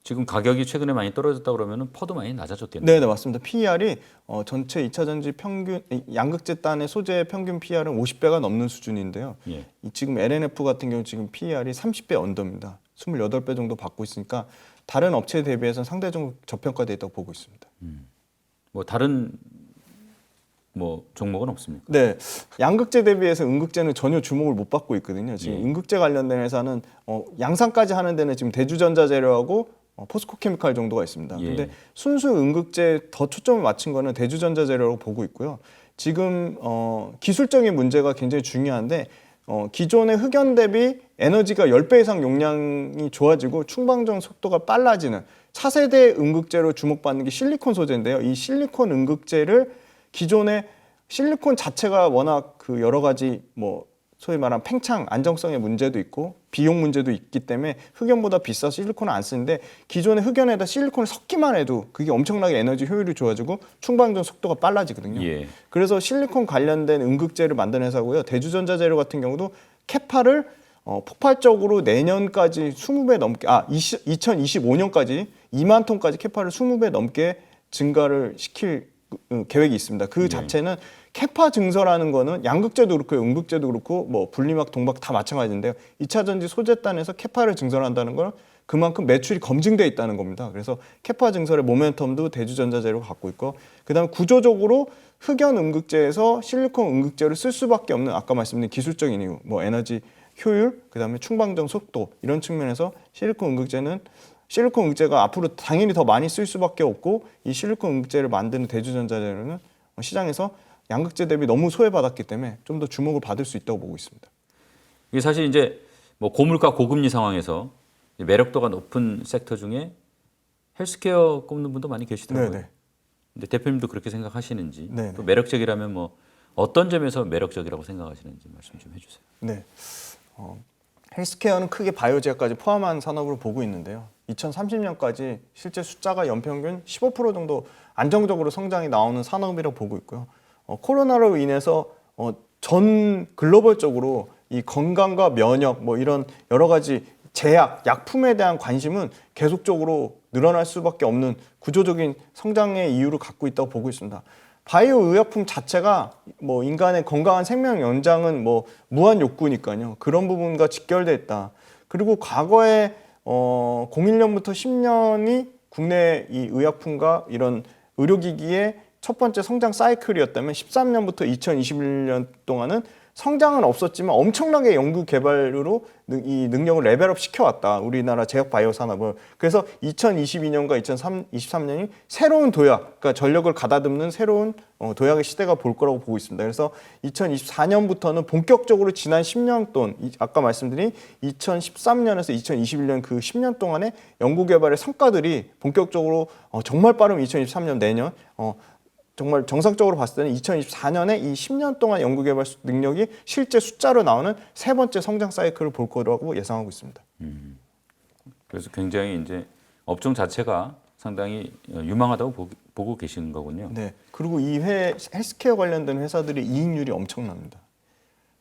지금 가격이 최근에 많이 떨어졌다 그러면은 퍼도 많이 낮아졌겠네요. 네, 맞습니다. PER이 전체 2차 전지 평균 양극재 단의 소재 평균 PER은 50배가 넘는 수준인데요. 예. 지금 LNF 같은 경우 지금 PER이 30배 언더입니다. 28배 정도 받고 있으니까 다른 업체에 대비해서는 상대적으로 저평가되어 있다고 보고 있습니다. 뭐 다른 뭐 종목은 없습니까? 네, 양극재 대비해서 음극재는 전혀 주목을 못 받고 있거든요. 지금 예. 음극재 관련된 회사는 양산까지 하는 데는 지금 대주전자재료하고 포스코케미칼 정도가 있습니다. 예. 근데 순수 음극재에 더 초점을 맞춘 거는 대주전자재료라고 보고 있고요. 지금 기술적인 문제가 굉장히 중요한데 기존의 흑연 대비 에너지가 10배 이상 용량이 좋아지고 충방전 속도가 빨라지는 차세대 음극재로 주목받는 게 실리콘 소재인데요. 이 실리콘 음극재를 기존의 실리콘 자체가 워낙 그 여러 가지 뭐 소위 말하는 팽창 안정성의 문제도 있고 비용 문제도 있기 때문에 흑연보다 비싸서 실리콘을 안 쓰는데 기존의 흑연에다 실리콘을 섞기만 해도 그게 엄청나게 에너지 효율이 좋아지고 충방전 속도가 빨라지거든요. 예. 그래서 실리콘 관련된 음극재를 만드는 회사고요. 대주전자재료 같은 경우도 캐파를 폭발적으로 내년까지 20배 넘게 2025년까지 2만 톤까지 캐파를 20배 넘게 증가를 시킬 계획이 있습니다. 그 자체는 캐파 증설하는 거는 양극재도 그렇고 음극재도 그렇고 뭐 분리막, 동박 다 마찬가지인데요. 2차 전지 소재단에서 캐파를 증설한다는 건 그만큼 매출이 검증돼 있다는 겁니다. 그래서 캐파 증설의 모멘텀도 대주전자재료가 갖고 있고 그다음에 구조적으로 흑연 음극재에서 실리콘 음극재를 쓸 수밖에 없는 아까 말씀드린 기술적인 이유, 뭐 에너지 효율, 그다음에 충방전 속도 이런 측면에서 실리콘 음극재가 앞으로 당연히 더 많이 쓸 수밖에 없고 이 실리콘 음극재를 만드는 대주전자재료는 시장에서 양극재 대비 너무 소외받았기 때문에 좀 더 주목을 받을 수 있다고 보고 있습니다. 이게 사실 이제 뭐 고물가 고금리 상황에서 매력도가 높은 섹터 중에 헬스케어 꼽는 분도 많이 계시더라고요. 네네. 근데 대표님도 그렇게 생각하시는지 네네. 또 매력적이라면 뭐 어떤 점에서 매력적이라고 생각하시는지 말씀 좀 해주세요. 네. 헬스케어는 크게 바이오제약까지 포함한 산업으로 보고 있는데요. 2030년까지 실제 숫자가 연평균 15% 정도 안정적으로 성장이 나오는 산업이라고 보고 있고요. 코로나로 인해서 전 글로벌적으로 이 건강과 면역 뭐 이런 여러 가지 제약, 약품에 대한 관심은 계속적으로 늘어날 수밖에 없는 구조적인 성장의 이유를 갖고 있다고 보고 있습니다. 바이오 의약품 자체가 뭐 인간의 건강한 생명 연장은 뭐 무한 욕구니까요. 그런 부분과 직결돼 있다. 그리고 과거에 01년부터 10년이 국내 이 의약품과 이런 의료기기의 첫 번째 성장 사이클이었다면 13년부터 2021년 동안은 성장은 없었지만 엄청나게 연구 개발으로 이 능력을 레벨업 시켜왔다. 우리나라 제약 바이오 산업을. 그래서 2022년과 2023년이 새로운 도약, 그러니까 전력을 가다듬는 새로운 도약의 시대가 볼 거라고 보고 있습니다. 그래서 2024년부터는 본격적으로 지난 10년 동안, 아까 말씀드린 2013년에서 2021년 그 10년 동안의 연구 개발의 성과들이 본격적으로 정말 빠르면 2023년 내년 정말 정상적으로 봤을 때는 2024년에 이 10년 동안 연구개발 능력이 실제 숫자로 나오는 세 번째 성장 사이클을 볼 거라고 예상하고 있습니다. 그래서 굉장히 이제 업종 자체가 상당히 유망하다고 보고 계시는 거군요. 네. 그리고 이 헬스케어 관련된 회사들의 이익률이 엄청납니다.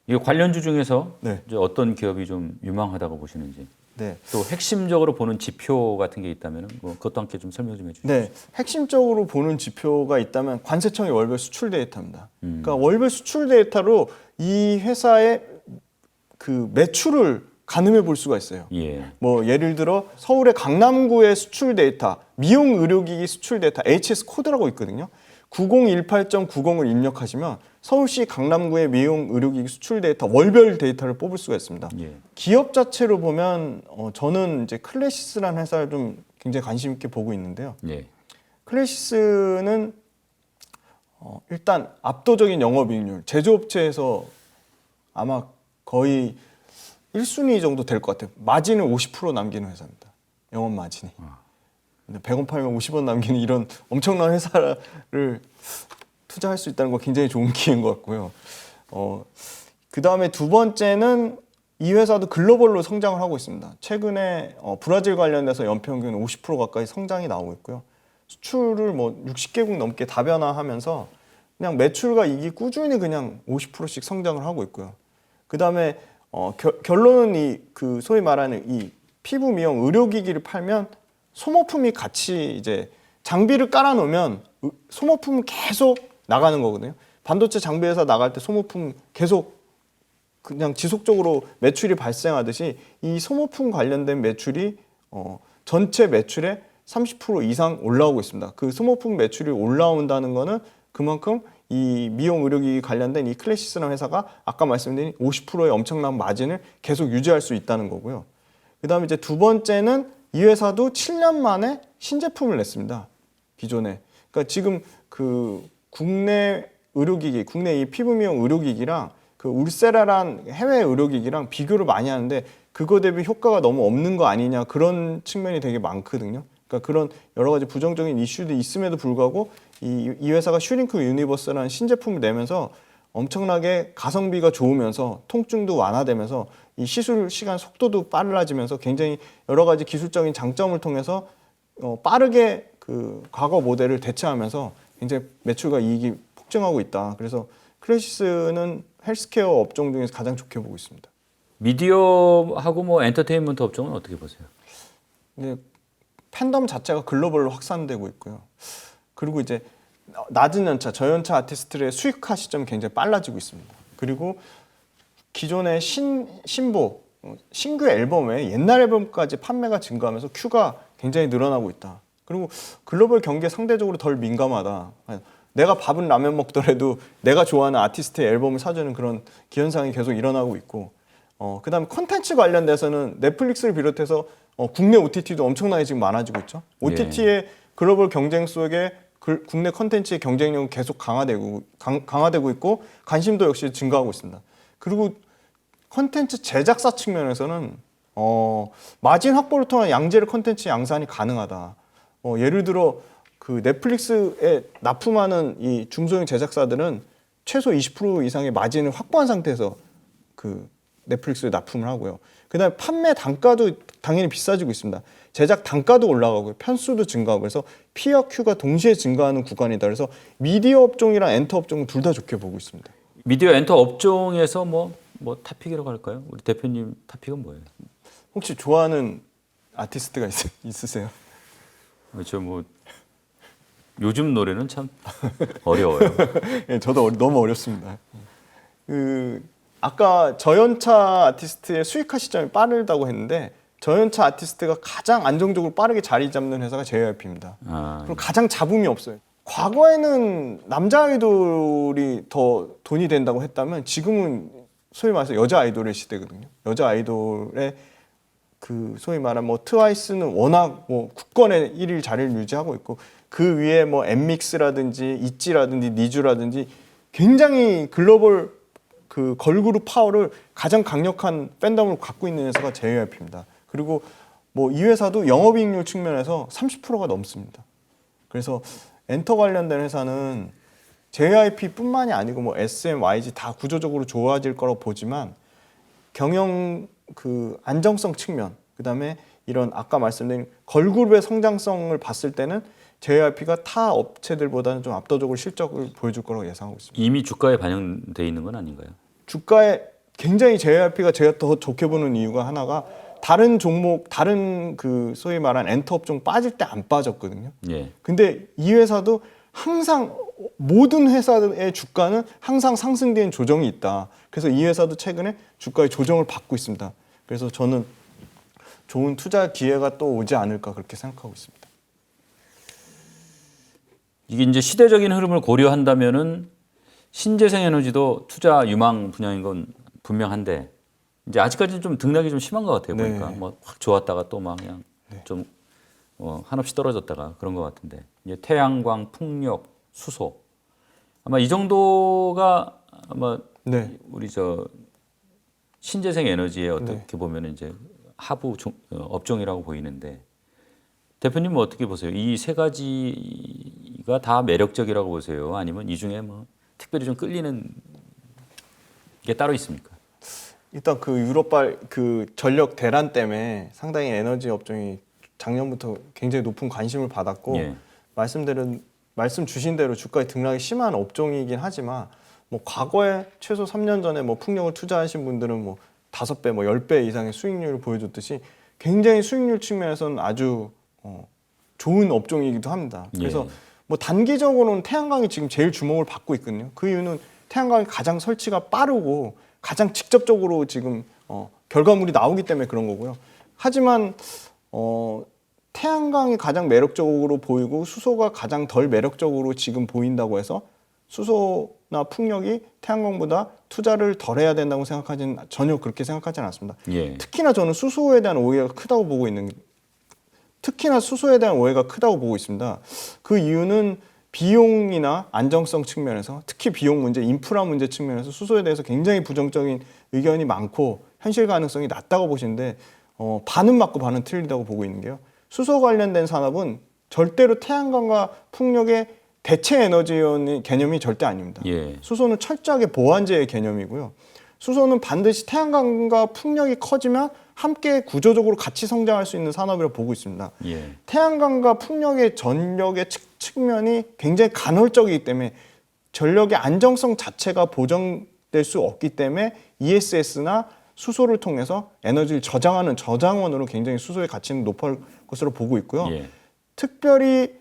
이 관련주 중에서 네. 이제 어떤 기업이 좀 유망하다고 보시는지. 네. 또 핵심적으로 보는 지표 같은 게 있다면 뭐 그것도 함께 좀 설명 좀 해주시죠. 네, 핵심적으로 보는 지표가 있다면 관세청의 월별 수출 데이터입니다. 그러니까 월별 수출 데이터로 이 회사의 그 매출을 가늠해 볼 수가 있어요. 예. 뭐 예를 들어 서울의 강남구의 수출 데이터, 미용 의료기기 수출 데이터 HS 코드라고 있거든요. 9018.90을 입력하시면 서울시 강남구의 미용 의료기기 수출 데이터 월별 데이터를 뽑을 수가 있습니다. 예. 기업 자체로 보면 저는 이제 클래시스라는 회사를 좀 굉장히 관심 있게 보고 있는데요. 예. 클래시스는 일단 압도적인 영업이익률, 제조업체에서 아마 거의 1순위 정도 될 것 같아요. 마진을 50% 남기는 회사입니다. 영업 마진이. 근데 100원 팔면 50원 남기는 이런 엄청난 회사를 투자할 수 있다는 거 굉장히 좋은 기회인 것 같고요. 그 다음에 두 번째는 이 회사도 글로벌로 성장을 하고 있습니다. 최근에 브라질 관련돼서 연평균 50% 가까이 성장이 나오고 있고요. 수출을 뭐 60개국 넘게 다변화하면서 그냥 매출과 이익이 꾸준히 그냥 50%씩 성장을 하고 있고요. 그 다음에 결론은 그 소위 말하는 이 피부 미용 의료기기를 팔면 소모품이 같이 이제 장비를 깔아놓으면 소모품은 계속 나가는 거거든요. 반도체 장비 회사 나갈 때 소모품 계속 그냥 지속적으로 매출이 발생하듯이 이 소모품 관련된 매출이 전체 매출의 30% 이상 올라오고 있습니다. 그 소모품 매출이 올라온다는 거는 그만큼 이 미용 의료기기 관련된 이 클래시스라는 회사가 아까 말씀드린 50%의 엄청난 마진을 계속 유지할 수 있다는 거고요. 그 다음에 이제 두 번째는 이 회사도 7년 만에 신제품을 냈습니다. 기존에. 그러니까 지금 그 국내 의료기기, 국내 이 피부 미용 의료기기랑 그 울세라란 해외 의료기기랑 비교를 많이 하는데 그거 대비 효과가 너무 없는 거 아니냐 그런 측면이 되게 많거든요. 그러니까 그런 여러 가지 부정적인 이슈들이 있음에도 불구하고 이 회사가 슈링크 유니버스라는 신제품을 내면서 엄청나게 가성비가 좋으면서 통증도 완화되면서 이 시술 시간 속도도 빨라지면서 굉장히 여러 가지 기술적인 장점을 통해서 빠르게 그 과거 모델을 대체하면서 굉장히 매출과 이익이 폭증하고 있다. 그래서 클래시스는 헬스케어 업종 중에서 가장 좋게 보고 있습니다. 미디어하고 뭐 엔터테인먼트 업종은 어떻게 보세요? 네, 팬덤 자체가 글로벌로 확산되고 있고요. 그리고 이제 낮은 연차, 저연차 아티스트의 수익화 시점이 굉장히 빨라지고 있습니다. 그리고 기존의 신규 앨범에 옛날 앨범까지 판매가 증가하면서 큐가 굉장히 늘어나고 있다. 그리고 글로벌 경기에 상대적으로 덜 민감하다. 내가 밥은 라면 먹더라도 내가 좋아하는 아티스트의 앨범을 사주는 그런 기현상이 계속 일어나고 있고 그다음에 콘텐츠 관련돼서는 넷플릭스를 비롯해서 국내 OTT도 엄청나게 지금 많아지고 있죠. OTT의 글로벌 경쟁 속에 국내 콘텐츠의 경쟁력은 계속 강화되고 있고 관심도 역시 증가하고 있습니다. 그리고 콘텐츠 제작사 측면에서는 마진 확보를 통한 양질의 콘텐츠 양산이 가능하다. 예를 들어 그 넷플릭스에 납품하는 이 중소형 제작사들은 최소 20% 이상의 마진을 확보한 상태에서 그 넷플릭스에 납품을 하고요. 그다음에 판매 단가도 당연히 비싸지고 있습니다. 제작 단가도 올라가고요. 편수도 증가하고 그래서 P와 Q가 동시에 증가하는 구간이다. 그래서 미디어 업종이랑 엔터 업종은 둘 다 좋게 보고 있습니다. 미디어 엔터 업종에서 뭐 탑픽이라고 할까요? 우리 대표님 탑픽은 뭐예요? 혹시 좋아하는 아티스트가 있으세요? 그렇죠. 뭐 요즘 노래는 참 어려워요. 네, 저도 너무 어렵습니다. 아까 저연차 아티스트의 수익화 시점이 빠르다고 했는데 저연차 아티스트가 가장 안정적으로 빠르게 자리 잡는 회사가 JYP입니다. 그리고 가장 잡음이 없어요. 과거에는 남자 아이돌이 더 돈이 된다고 했다면 지금은 소위 말해서 여자 아이돌의 시대거든요. 여자 아이돌의 그 소위 말하는 뭐 트와이스는 워낙 뭐 굳건의 1위 자리를 유지하고 있고 그 위에 뭐 엠믹스라든지 있지라든지 니쥬라든지 굉장히 글로벌 그 걸그룹 파워를 가장 강력한 팬덤을 갖고 있는 회사가 JYP입니다. 그리고 뭐 이 회사도 영업이익률 측면에서 30%가 넘습니다. 그래서 엔터 관련된 회사는 JYP뿐만이 아니고 뭐 SM, YG 다 구조적으로 좋아질 거라고 보지만 경영 그 안정성 측면, 그다음에 이런 아까 말씀드린 걸그룹의 성장성을 봤을 때는 JYP가 타 업체들보다는 좀 압도적으로 실적을 보여줄 거라고 예상하고 있습니다. 이미 주가에 반영돼 있는 건 아닌가요? 주가에 굉장히 JYP가 제가 더 좋게 보는 이유가 하나가 다른 종목, 다른 그 소위 말한 엔터 업종 빠질 때 안 빠졌거든요. 예. 근데 이 회사도 항상 모든 회사의 주가는 항상 상승된 조정이 있다. 그래서 이 회사도 최근에 주가의 조정을 받고 있습니다. 그래서 저는 좋은 투자 기회가 또 오지 않을까 그렇게 생각하고 있습니다. 이게 이제 시대적인 흐름을 고려한다면은 신재생 에너지도 투자 유망 분야인 건 분명한데 이제 아직까지는 좀 등락이 좀 심한 것 같아요. 보니까 네. 뭐 확 좋았다가 또 막 그냥 좀 한없이 떨어졌다가 그런 것 같은데 이제 태양광, 풍력, 수소 아마 이 정도가 아마 네. 우리 저 신재생 에너지에 어떻게 네. 보면 이제 하부 업종이라고 보이는데 대표님은 어떻게 보세요? 이 세 가지가 다 매력적이라고 보세요? 아니면 이 중에 뭐 특별히 좀 끌리는 게 따로 있습니까? 일단 그 유럽발 그 전력 대란 때문에 상당히 에너지 업종이 작년부터 굉장히 높은 관심을 받았고 예. 말씀 주신 대로 주가의 등락이 심한 업종이긴 하지만 뭐 과거에 최소 3년 전에 뭐 풍력을 투자하신 분들은 뭐 5배, 뭐 10배 이상의 수익률을 보여줬듯이 굉장히 수익률 측면에서는 아주 좋은 업종이기도 합니다. 그래서 예. 뭐 단기적으로는 태양광이 지금 제일 주목을 받고 있거든요. 그 이유는 태양광이 가장 설치가 빠르고 가장 직접적으로 지금 결과물이 나오기 때문에 그런 거고요. 하지만 태양광이 가장 매력적으로 보이고 수소가 가장 덜 매력적으로 지금 보인다고 해서 수소나 풍력이 태양광보다 투자를 덜 해야 된다고 생각하지는 전혀 그렇게 생각하지는 않습니다. 예. 특히나 저는 수소에 대한 오해가 크다고 보고 있습니다. 그 이유는 비용이나 안정성 측면에서 특히 비용 문제, 인프라 문제 측면에서 수소에 대해서 굉장히 부정적인 의견이 많고 현실 가능성이 낮다고 보시는데 반은 맞고 반은 틀리다고 보고 있는 게요. 수소 관련된 산업은 절대로 태양광과 풍력의 대체 에너지의 개념이 절대 아닙니다. 예. 수소는 철저하게 보완제의 개념이고요. 수소는 반드시 태양광과 풍력이 커지면 함께 구조적으로 같이 성장할 수 있는 산업이라고 보고 있습니다. 예. 태양광과 풍력의 전력의 측면이 굉장히 간헐적이기 때문에 전력의 안정성 자체가 보정될 수 없기 때문에 ESS나 수소를 통해서 에너지를 저장하는 저장원으로 굉장히 수소의 가치는 높을 것으로 보고 있고요. 예. 특별히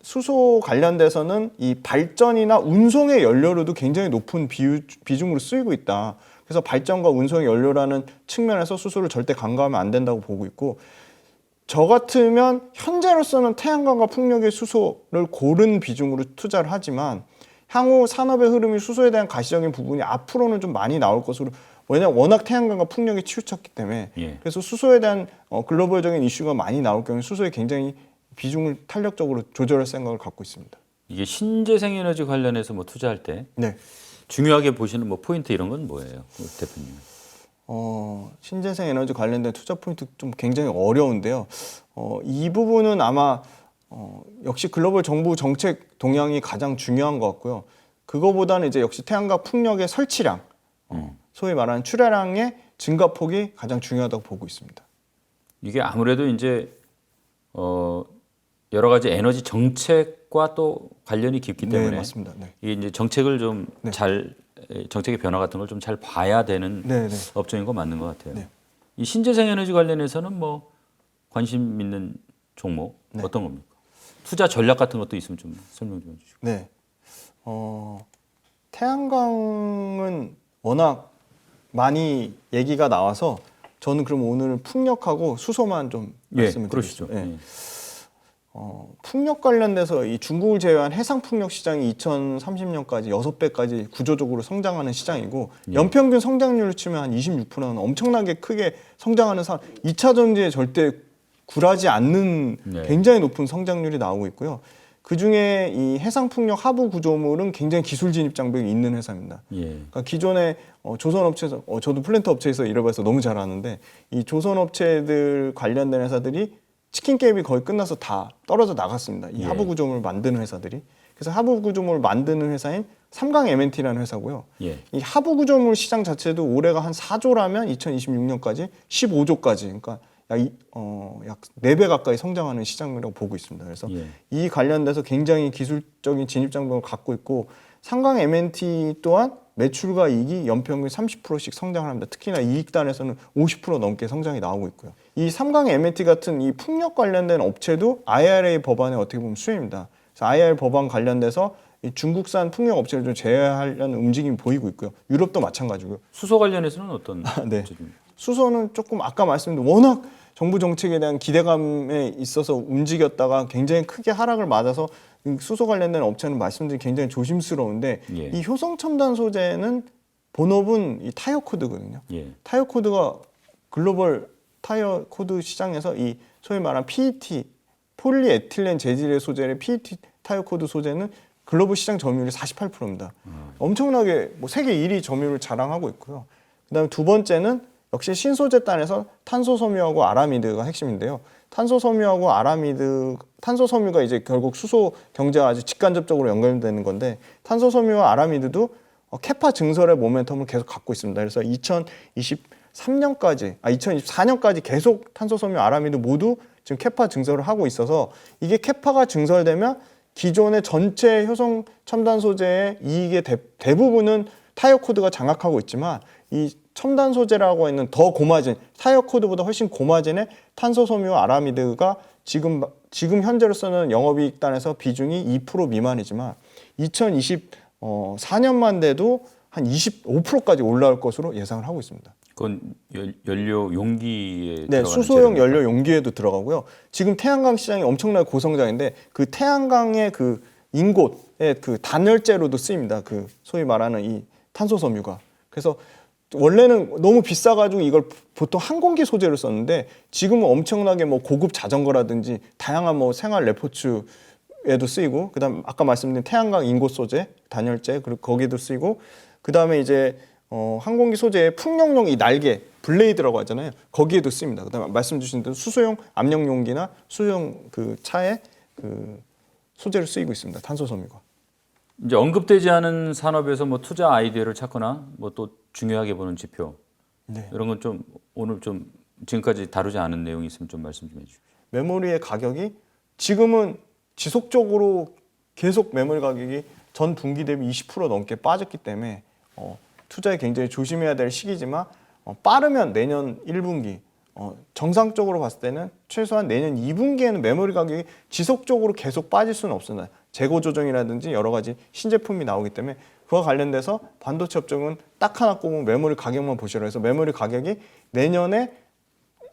수소 관련돼서는 이 발전이나 운송의 연료로도 굉장히 높은 비중으로 쓰이고 있다. 그래서 발전과 운송의 연료라는 측면에서 수소를 절대 간과하면 안 된다고 보고 있고 저 같으면 현재로서는 태양광과 풍력의 수소를 고른 비중으로 투자를 하지만 향후 산업의 흐름이 수소에 대한 가시적인 부분이 앞으로는 좀 많이 나올 것으로 왜냐하면 워낙 태양광과 풍력이 치우쳤기 때문에 예. 그래서 수소에 대한 글로벌적인 이슈가 많이 나올 경우에 수소에 굉장히 비중을 탄력적으로 조절할 생각을 갖고 있습니다. 이게 신재생 에너지 관련해서 뭐 투자할 때 네. 중요하게 보시는 뭐 포인트 이런 건 뭐예요, 대표님? 신재생 에너지 관련된 투자 포인트 좀 굉장히 어려운데요. 이 부분은 아마 역시 글로벌 정부 정책 동향이 가장 중요한 것 같고요. 그거보다는 이제 역시 태양광 풍력의 설치량, 소위 말하는 출하량의 증가폭이 가장 중요하다고 보고 있습니다. 이게 아무래도 이제 여러 가지 에너지 정책과 또 관련이 깊기 때문에 네, 맞습니다. 네. 이게 이제 정책을 좀 네. 잘 정책의 변화 같은 걸 좀 잘 봐야 되는 네, 네. 업종인 거 맞는 것 같아요. 네. 이 신재생 에너지 관련해서는 뭐 관심 있는 종목 네. 어떤 겁니까? 투자 전략 같은 것도 있으면 좀 설명 좀 해주시고. 네. 태양광은 워낙 많이 얘기가 나와서 저는 그럼 오늘 풍력하고 수소만 좀 말씀을 그러시죠. 드리겠습니다. 예. 풍력 관련돼서 이 중국을 제외한 해상 풍력 시장이 2030년까지 6배까지 구조적으로 성장하는 시장이고 연평균 성장률을 치면 한 26%는 엄청나게 크게 성장하는 2차 전지에 절대 굴하지 않는 굉장히 높은 성장률이 나오고 있고요. 그중에 이 해상 풍력 하부 구조물은 굉장히 기술 진입 장벽이 있는 회사입니다. 그러니까 기존에 조선 업체에서 저도 플랜트 업체에서 일해봐서 너무 잘 아는데 이 조선 업체들 관련된 회사들이 치킨 게임이 거의 끝나서 다 떨어져 나갔습니다. 이 하부 구조물을 만드는 회사들이. 그래서 하부 구조물을 만드는 회사인 삼강 M&T라는 회사고요. 이 하부 구조물 시장 자체도 올해가 한 4조라면 2026년까지 15조까지, 그러니까 약 4배 가까이 성장하는 시장이라고 보고 있습니다. 그래서 이 관련돼서 굉장히 기술적인 진입 장벽을 갖고 있고 삼강 M&T 또한 매출과 이익이 연평균 30%씩 성장을 합니다. 특히나 이익단에서는 50% 넘게 성장이 나오고 있고요. 이 삼강 M&T 같은 이 풍력 관련된 업체도 IRA 법안에 어떻게 보면 수혜입니다. 그래서 IRA 법안 관련돼서 이 중국산 풍력 업체를 좀 제외하려는 움직임이 보이고 있고요. 유럽도 마찬가지고요. 수소 관련해서는 어떤 네. 업체입니까? 수소는 조금 아까 말씀드린 워낙 정부 정책에 대한 기대감에 있어서 움직였다가 굉장히 크게 하락을 맞아서 수소 관련된 업체는 말씀드린 굉장히 조심스러운데 이 효성 첨단 소재는 본업은 이 타이어 코드거든요. 타이어 코드가 글로벌 타이어 코드 시장에서 이 소위 말하는 PET 폴리에틸렌 재질의 소재의 PET 타이어 코드 소재는 글로벌 시장 점유율이 48%입니다. 엄청나게 뭐 세계 1위 점유율을 자랑하고 있고요. 그다음에 두 번째는 역시 신소재단에서 탄소섬유하고 아라미드가 핵심인데요. 탄소섬유하고 아라미드, 탄소섬유가 이제 결국 수소 경제와 아주 직간접적으로 연결되는 건데 탄소섬유와 아라미드도 캐파 증설의 모멘텀을 계속 갖고 있습니다. 그래서 2024년까지 계속 탄소섬유, 아라미드 모두 지금 캐파 증설을 하고 있어서 이게 캐파가 증설되면 기존의 전체 효성 첨단 소재의 이익의 대부분은 타이어 코드가 장악하고 있지만 이 첨단 소재라고 있는 더 고마진, 타이어 코드보다 훨씬 고마진의 탄소섬유와 아라미드가 지금 현재로서는 영업이익단에서 비중이 2% 미만이지만 2024년만 돼도 한 25%까지 올라올 것으로 예상을 하고 있습니다. 그건 연료 용기에 네, 들어가는 수소용 재료입니까? 연료 용기에도 들어가고요. 지금 태양광 시장이 엄청나게 고성장인데 그 태양광의 그 인곳의 그 단열재로도 쓰입니다. 그 소위 말하는 이 탄소섬유가. 그래서 원래는 너무 비싸가지고 이걸 보통 항공기 소재로 썼는데 지금은 엄청나게 뭐 고급 자전거라든지 다양한 뭐 생활 레포츠에도 쓰이고 그다음 아까 말씀드린 태양광 인곳 소재 단열재 그리고 거기에도 쓰이고 그다음에 이제 항공기 소재의 풍력용 이 날개 블레이드라고 하잖아요. 거기에도 쓰입니다. 그다음에 말씀 주신 대로 수소용 압력 용기나 수소용 그 차에 그 소재로 쓰이고 있습니다. 탄소섬유가. 이제 언급되지 않은 산업에서 뭐 투자 아이디어를 찾거나 뭐 또 중요하게 보는 지표 이런 건 좀 오늘 좀 지금까지 다루지 않은 내용이 있으면 좀 말씀 좀 해주십시오. 메모리의 가격이 지금은 지속적으로 계속 메모리 가격이 전 분기 대비 20% 넘게 빠졌기 때문에 투자에 굉장히 조심해야 될 시기지만 빠르면 내년 1분기 정상적으로 봤을 때는 최소한 내년 2분기에는 메모리 가격이 지속적으로 계속 빠질 수는 없습니다. 재고 조정이라든지 여러 가지 신제품이 나오기 때문에 그와 관련돼서 반도체 업종은 딱 하나 꼽으면 메모리 가격만 보시라 해서 메모리 가격이 내년에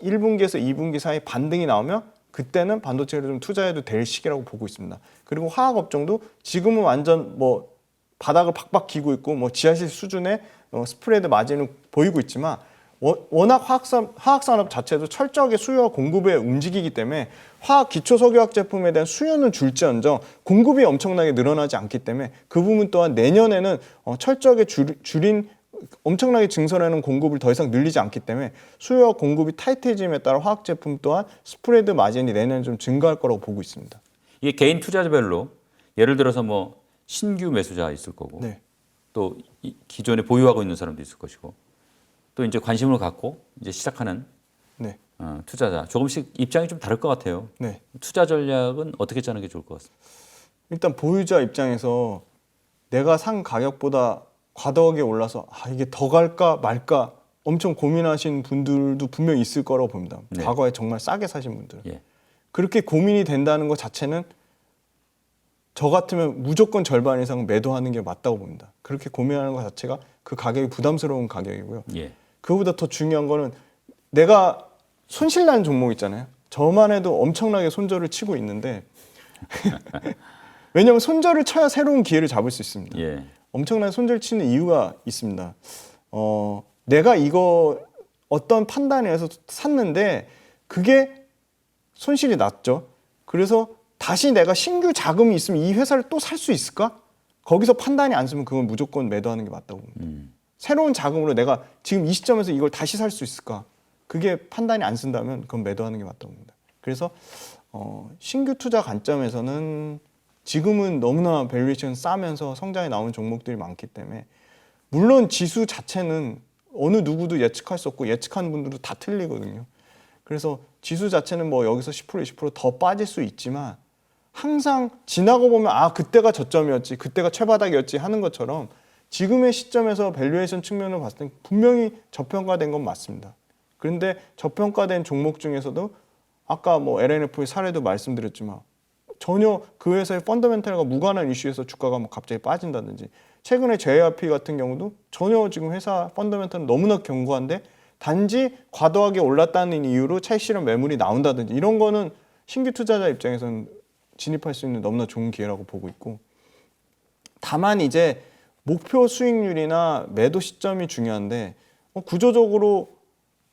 1분기에서 2분기 사이 반등이 나오면 그때는 반도체를 좀 투자해도 될 시기라고 보고 있습니다. 그리고 화학 업종도 지금은 완전 뭐 바닥을 박박 기고 있고 뭐 지하실 수준의 스프레드 마진을 보이고 있지만 워낙 화학산업 자체도 철저하게 수요와 공급에 움직이기 때문에 화학 기초석유화학 제품에 대한 수요는 줄지언정 공급이 엄청나게 늘어나지 않기 때문에 그 부분 또한 내년에는 철저하게 줄인 엄청나게 증설하는 공급을 더 이상 늘리지 않기 때문에 수요와 공급이 타이트해짐에 따라 화학 제품 또한 스프레드 마진이 내년에 좀 증가할 거라고 보고 있습니다. 이게 개인 투자자별로 예를 들어서 뭐 신규 매수자 있을 거고 또 기존에 보유하고 있는 사람도 있을 것이고 또 이제 관심을 갖고 이제 시작하는 투자자 조금씩 입장이 좀 다를 것 같아요. 투자 전략은 어떻게 짜는 게 좋을 것 같습니다. 일단 보유자 입장에서 내가 산 가격보다 과도하게 올라서 이게 더 갈까 말까 엄청 고민하신 분들도 분명히 있을 거라고 봅니다. 과거에 정말 싸게 사신 분들. 그렇게 고민이 된다는 것 자체는 저 같으면 무조건 절반 이상 매도하는 게 맞다고 봅니다. 그렇게 고민하는 것 자체가 그 가격이 부담스러운 가격이고요. 그보다 더 중요한 거는 내가 손실나는 종목 있잖아요. 저만 해도 엄청나게 손절을 치고 있는데 왜냐하면 손절을 쳐야 새로운 기회를 잡을 수 있습니다. 예. 엄청나게 손절 치는 이유가 있습니다. 내가 이거 어떤 판단에 의해서 샀는데 그게 손실이 났죠. 그래서 다시 내가 신규 자금이 있으면 이 회사를 또 살 수 있을까? 거기서 판단이 안 쓰면 그건 무조건 매도하는 게 맞다고 봅니다. 새로운 자금으로 내가 지금 이 시점에서 이걸 다시 살 수 있을까? 그게 판단이 안 쓴다면 그건 매도하는 게 맞다고 봅니다. 그래서 신규 투자 관점에서는 지금은 너무나 밸류에이션 싸면서 성장이 나오는 종목들이 많기 때문에 물론 지수 자체는 어느 누구도 예측할 수 없고 예측하는 분들도 다 틀리거든요. 그래서 지수 자체는 뭐 여기서 10% 20%더 빠질 수 있지만 항상 지나고 보면 아 그때가 저점이었지 그때가 최바닥이었지 하는 것처럼 지금의 시점에서 밸류에이션 측면을 봤을 때 분명히 저평가된 건 맞습니다. 그런데 저평가된 종목 중에서도 아까 뭐 LNF의 사례도 말씀드렸지만 전혀 그 회사의 펀더멘탈과 무관한 이슈에서 주가가 뭐 갑자기 빠진다든지 최근에 JYP 같은 경우도 전혀 지금 회사 펀더멘탈은 너무나 견고한데 단지 과도하게 올랐다는 이유로 차익 실현 매물이 나온다든지 이런 거는 신규 투자자 입장에서는 진입할 수 있는 너무나 좋은 기회라고 보고 있고 다만 이제 목표 수익률이나 매도 시점이 중요한데 구조적으로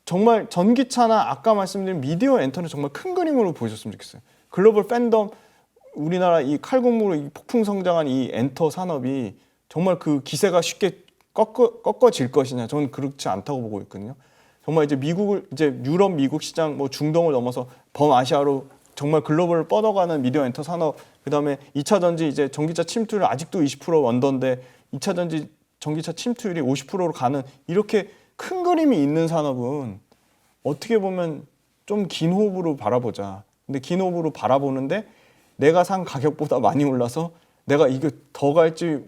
정말 전기차나 아까 말씀드린 미디어 엔터는 정말 큰 그림으로 보셨으면 좋겠어요. 글로벌 팬덤 우리나라 이 칼군무로 이 폭풍 성장한 이 엔터 산업이 정말 그 기세가 쉽게 꺾어질 것이냐 저는 그렇지 않다고 보고 있거든요. 정말 이제 미국을 이제 유럽 미국 시장 뭐 중동을 넘어서 범아시아로 정말 글로벌을 뻗어가는 미디어 엔터 산업 그다음에 2차 전지 이제 전기차 침투율 아직도 20% 원더인데 2차 전지 전기차 침투율이 50%로 가는 이렇게 큰 그림이 있는 산업은 어떻게 보면 좀 긴 호흡으로 바라보자. 근데 긴 호흡으로 바라보는데 내가 산 가격보다 많이 올라서 내가 이게 더 갈지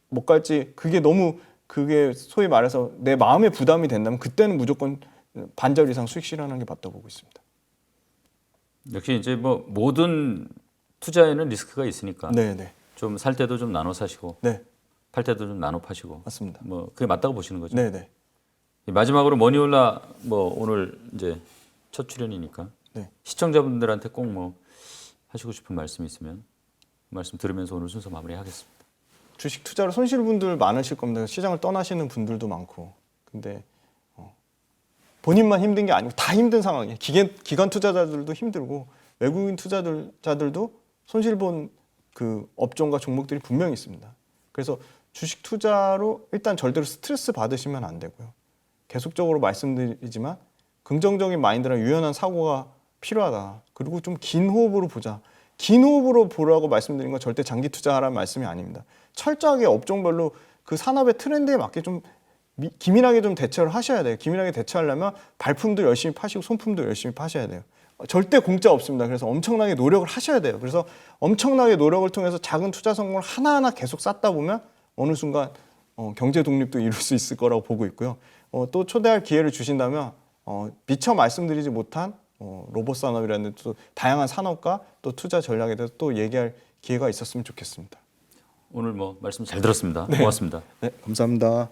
못 갈지 그게 소위 말해서 내 마음에 부담이 된다면 그때는 무조건 반절 이상 수익 실현하는 게 맞다고 보고 있습니다. 역시 이제 뭐 모든 투자에는 리스크가 있으니까 네. 좀 살 때도 좀 나눠 사시고 네, 팔 때도 좀 나눠 파시고 맞습니다. 뭐 그게 맞다고 보시는 거죠. 네. 마지막으로 머니올라 뭐 오늘 이제 첫 출연이니까 네. 시청자분들한테 꼭 뭐 하시고 싶은 말씀 있으면 말씀 들으면서 오늘 순서 마무리하겠습니다. 주식 투자로 손실 분들 많으실 겁니다. 시장을 떠나시는 분들도 많고. 근데 본인만 힘든 게 아니고 다 힘든 상황이에요. 기관 투자자들도 힘들고 외국인 투자자들도 손실 본 그 업종과 종목들이 분명히 있습니다. 그래서 주식 투자로 일단 절대로 스트레스 받으시면 안 되고요. 계속적으로 말씀드리지만 긍정적인 마인드랑 유연한 사고가 필요하다. 그리고 좀 긴 호흡으로 보자. 긴 호흡으로 보라고 말씀드린 건 절대 장기 투자하라는 말씀이 아닙니다. 철저하게 업종별로 그 산업의 트렌드에 맞게 좀 기민하게 좀 대처를 하셔야 돼요. 기민하게 대처하려면 발품도 열심히 파시고 손품도 열심히 파셔야 돼요. 절대 공짜 없습니다. 그래서 엄청나게 노력을 하셔야 돼요. 그래서 엄청나게 노력을 통해서 작은 투자 성공을 하나하나 계속 쌓다 보면 어느 순간 경제 독립도 이룰 수 있을 거라고 보고 있고요. 또 초대할 기회를 주신다면 미처 말씀드리지 못한 로봇 산업이라는 또 다양한 산업과 또 투자 전략에 대해서 또 얘기할 기회가 있었으면 좋겠습니다. 오늘 뭐 말씀 잘 들었습니다. 고맙습니다. 네, 감사합니다.